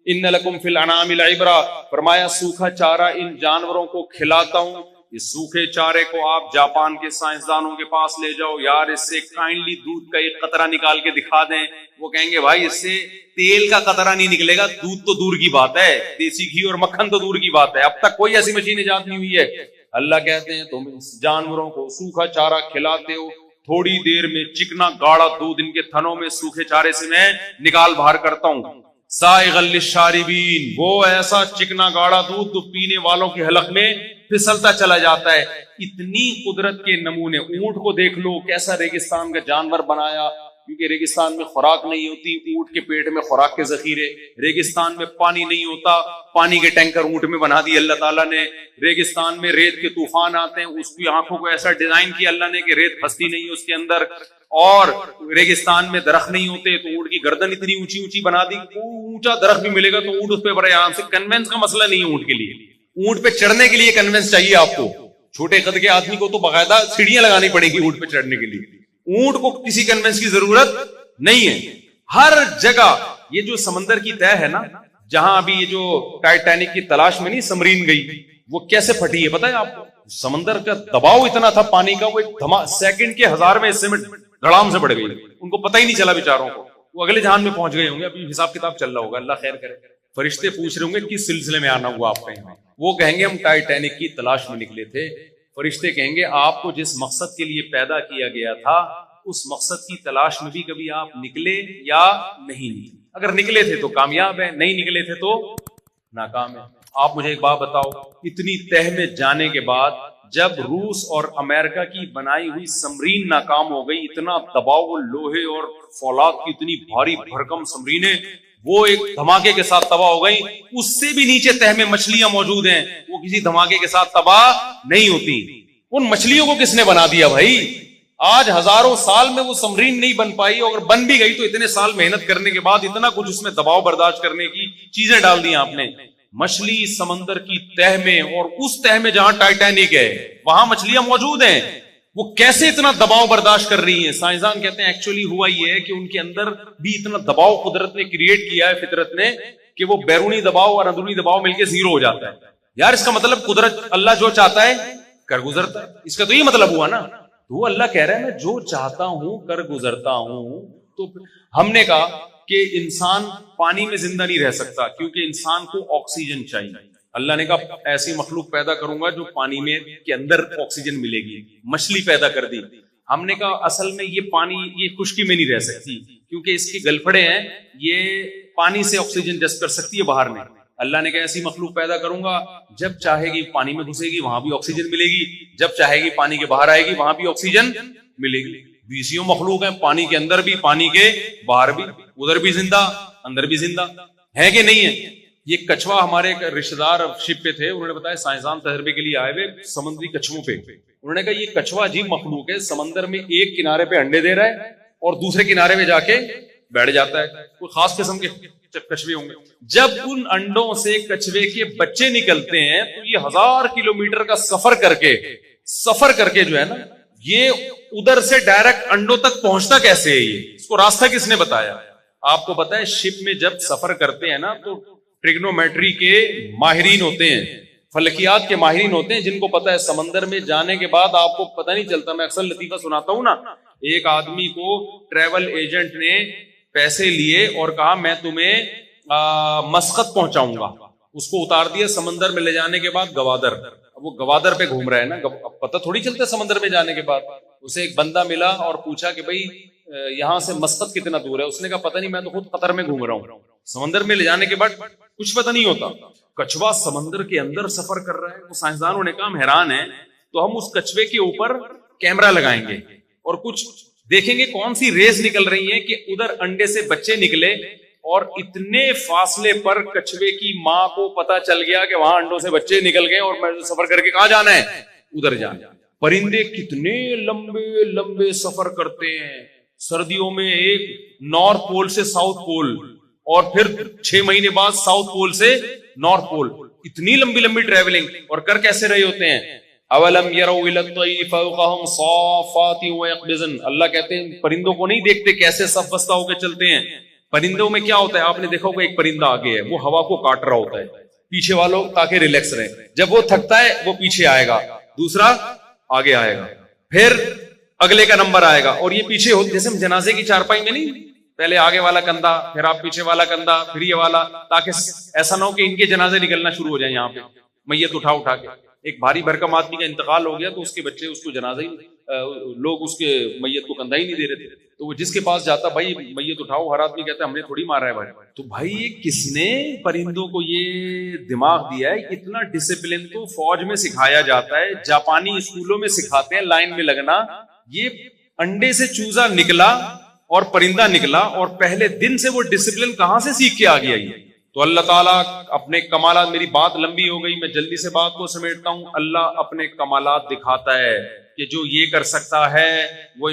Speaker 1: ان لکم فی الانعام لعبرہ, فرمایا سوکھا چارہ ان جانوروں کو کھلاتا ہوں. اس سوکھے چارے کو آپ جاپان کے سائنسدانوں کے پاس لے جاؤ, یار اس سے کائنڈلی دودھ کا ایک قطرہ نکال کے دکھا دیں, وہ کہیں گے بھائی اس سے تیل کا قطرہ نہیں نکلے گا, دودھ تو دور کی بات ہے, دیسی گھی اور مکھن تو دور کی بات ہے. اب تک کوئی ایسی مشین ایجاد نہیں ہوئی ہے. اللہ کہتے ہیں تم اس جانوروں کو سوکھا چارہ کھلاتے ہو, تھوڑی دیر میں چکنا گاڑا دودھ ان کے تھنوں میں سوکھے چارے سے میں نکال باہر کرتا ہوں. سائغا للشاربین, وہ ایسا چکنا گاڑا دودھ تو پینے والوں کے حلق میں پھسلتا چلا جاتا ہے. اتنی قدرت کے نمونے. اونٹ کو دیکھ لو کیسا ریگستان کا جانور بنایا, کیونکہ ریگستان میں خوراک نہیں ہوتی, اونٹ کے پیٹ میں خوراک کے ذخیرے. ریگستان میں پانی نہیں ہوتا, پانی کے ٹینکر اونٹ میں بنا دی اللہ تعالیٰ نے. ریگستان میں ریت کے طوفان آتے ہیں, اس کی آنکھوں کو ایسا ڈیزائن کیا اللہ نے کہ ریت پھنستی نہیں ہے اس کے اندر. اور ریگستان میں درخت نہیں ہوتے تو اونٹ کی گردن اتنی اونچی اونچی بنا دی, اونچا درخت بھی ملے گا تو اونٹ اس پہ بڑے آرام سے. کنوینس کا مسئلہ نہیں ہے اونٹ کے لیے, اونٹ پہ چڑھنے کے لیے کنوینس چاہیے آپ کو. چھوٹے قد کے آدمی کو تو باقاعدہ سیڑھیاں لگانی پڑے گی اونٹ پہ چڑھنے کے لیے, اونٹ کو کسی کنوینس کی ضرورت نہیں ہے. ہر جگہ یہ جو سمندر کی تہہ ہے نا, جہاں ابھی یہ جو ٹائٹینک کی تلاش میں نہیں سمرین گئی, وہ کیسے پھٹی ہے پتہ ہے آپ کو؟ سمندر کا دباؤ اتنا تھا پانی کا, وہ سیکنڈ کے 1000 میں حصے میں دھڑام سے بڑھ گئی. ان کو پتہ ہی نہیں چلا بیچاروں کو, وہ اگلے جہان میں پہنچ گئے ہوں گے. ابھی حساب کتاب چل رہا ہوگا, اللہ خیر کرے. فرشتے پوچھ رہے ہوں گے کس سلسلے میں آنا ہوا آپ کا یہاں, وہ کہیں گے ہم ٹائٹینک کی تلاش میں نکلے تھے. فرشتے کہیں گے آپ کو جس مقصد کے لیے پیدا کیا گیا تھا اس مقصد کی تلاش میں بھی کبھی آپ نکلے یا نہیں نکلے؟ اگر نکلے تھے تو کامیاب ہیں, نہیں نکلے تھے تو ناکام ہیں. آپ مجھے ایک بات بتاؤ, اتنی تہ میں جانے کے بعد جب روس اور امریکہ کی بنائی ہوئی سمرین ناکام ہو گئی, اتنا دباؤ, لوہے اور فولاد کی اتنی بھاری بھرکم سمرینیں وہ ایک دھماکے کے ساتھ تباہ ہو گئی. اس سے بھی نیچے تہ میں مچھلیاں موجود ہیں, وہ کسی دھماکے کے ساتھ تباہ نہیں ہوتی. ان مچھلیوں کو کس نے بنا دیا بھائی؟ آج ہزاروں سال میں وہ سمرین نہیں بن پائی, اگر بن بھی گئی تو اتنے سال محنت کرنے کے بعد اتنا کچھ اس میں دباؤ برداشت کرنے کی چیزیں ڈال دی آپ نے. مچھلی سمندر کی تہ میں, اور اس تہ میں جہاں ٹائٹینک ہے وہاں مچھلیاں موجود ہیں, وہ کیسے اتنا دباؤ برداشت کر رہی ہیں؟ سائنسدان کہتے ہیں ایکچولی ہوا یہ ہے کہ ان کے اندر بھی اتنا دباؤ قدرت نے کریٹ کیا ہے, فطرت نے, کہ وہ بیرونی دباؤ اور اندرونی دباؤ مل کے زیرو ہو جاتا ہے. یار اس کا مطلب قدرت, اللہ جو چاہتا ہے کر گزرتا ہے, اس کا تو یہ مطلب ہوا نا. تو وہ اللہ کہہ رہا ہے میں جو چاہتا ہوں کر گزرتا ہوں. تو ہم نے کہا کہ انسان پانی میں زندہ نہیں رہ سکتا کیونکہ انسان کو آکسیجن چاہیے. اللہ نے کہا ایسی مخلوق پیدا کروں گا جو پانی میں کے اندر آکسیجن ملے گی. مچھلی پیدا کر دی. ہم نے کہا اصل میں یہ پانی یہ خشکی میں نہیں رہ سکتی کیونکہ اس کی گلفڑے ہیں, یہ پانی سے آکسیجن جذب کر سکتی ہے باہر میں. اللہ نے کہا ایسی مخلوق پیدا کروں گا جب چاہے گی پانی میں گھسے گی وہاں بھی آکسیجن ملے گی, جب چاہے گی پانی کے باہر آئے گی وہاں بھی آکسیجن ملے گی. 20 مخلوق ہیں, پانی کے اندر بھی پانی کے باہر بھی, ادھر بھی زندہ اندر بھی زندہ ہے کہ نہیں ہے. یہ کچھوا ہمارے ایک رشتے دار شپ پہ تھے, انہوں نے بتایا سائنسدان تجربے کے لیے آئے ہوئے سمندری کچھووں پہ, انہوں نے کہا یہ کچھوا عجیب مخلوق ہے, سمندر میں ایک کنارے پہ انڈے دے رہا ہے اور دوسرے کنارے پہ جا کے بیٹھ جاتا ہے. کوئی خاص قسم کے کچھوے ہوں گے. جب ان انڈوں سے کچھوے کے بچے نکلتے ہیں تو یہ 1000 کلومیٹر کا سفر کر کے جو ہے نا, یہ ادھر سے ڈائریکٹ انڈوں تک پہنچتا کیسے ہے, یہ اس کو راستہ کس نے بتایا؟ آپ کو پتا ہے شپ میں جب سفر کرتے ہیں نا تو ٹریگنومیٹری کے ماہرین ہوتے ہیں, فلکیات کے ماہرین ہوتے ہیں, جن کو پتا ہے سمندر میں جانے کے بعد آپ کو پتہ نہیں چلتا. میں اکثر لطیفہ سناتا ہوں نا, ایک آدمی کو ٹریول ایجنٹ نے پیسے لیے اور کہا میں تمہیں مسقط پہنچاؤں گا, اس کو اتار دیا سمندر میں لے جانے کے بعد گوادر. اب وہ گوادر پہ گھوم رہا ہے نا, پتہ تھوڑی چلتا ہے سمندر میں جانے کے بعد. اسے ایک بندہ ملا اور پوچھا کہ بھائی یہاں سے مسقط کتنا دور ہے؟ اس نے کہا پتہ نہیں, میں تو خود قطر میں گھوم رہا ہوں. سمندر میں لے جانے کے بعد کچھ پتہ نہیں ہوتا. کچھوا سمندر کے اندر سفر کر رہا ہے. وہ سائنسدانوں نے کہا ہم حیران ہیں, تو ہم اس کچھوے کے اوپر کیمرہ لگائیں گے اور کچھ دیکھیں گے کون سی ریز نکل رہی ہیں کہ ادھر انڈے سے بچے نکلے اور اتنے فاصلے پر کچھوے کی ماں کو پتا چل گیا کہ وہاں انڈوں سے بچے نکل گئے اور میں سفر کر کے کہاں جانا ہے, ادھر جانا. پرندے کتنے لمبے لمبے سفر کرتے ہیں. سردیوں میں ایک نارتھ پول سے ساؤتھ پول اور پھر 6 مہینے بعد ساؤتھ پول سے نارتھ پول, اتنی لمبی لمبی ٹریولنگ. اور کر کیسے رہے ہوتے ہیں؟ اولم يروا الى الطير فوقهم صافات ويقبضن. اللہ کہتے ہیں پرندوں کو نہیں دیکھتے کیسے صف بستہ ہو کے چلتے ہیں؟ پرندوں میں کیا ہوتا ہے, آپ نے دیکھا ہوگا ایک پرندہ آگے ہے, وہ ہوا کو کاٹ رہا ہوتا ہے, پیچھے والوں تاکہ ریلیکس رہیں. جب وہ تھکتا ہے وہ پیچھے آئے گا, دوسرا آگے آئے گا, پھر اگلے کا نمبر آئے گا, اور یہ پیچھے ہو جیسے ہم جنازے کی چارپائی میں نہیں, پہلے آگے والا کندھا, پھر آپ پیچھے والا کندھا, پھر یہ والا, تاکہ ایسا نہ ہو کہ ان کے جنازے نکلنا شروع ہو جائیں. یہاں پہ میت اٹھا کے ایک بھاری بھرکم آدمی کا انتقال ہو گیا تو اس کے بچے اس کو جنازہ ہی, لوگ اس کے میت کو کندھا ہی نہیں دے رہے تھے, تو وہ جس کے پاس جاتا بھائی میت اٹھاؤ, ہر آدمی کہتا ہے ہم نے تھوڑی مارا ہے بھائی. تو بھائی یہ کس نے پرندوں کو یہ دماغ دیا ہے؟ اتنا ڈسپلن تو فوج میں سکھایا جاتا ہے, جاپانی اسکولوں میں سکھاتے ہیں لائن میں لگنا. یہ انڈے سے چوزا نکلا اور پرندہ نکلا, اور پہلے دن سے وہ ڈسپلن کہاں سے سیکھ کے آ گیا یہ؟ تو اللہ تعالیٰ اپنے کمالات, میری بات لمبی ہو گئی, میں جلدی سے بات کو سمیٹتا ہوں. اللہ اپنے کمالات دکھاتا ہے کہ جو یہ کر سکتا ہے وہ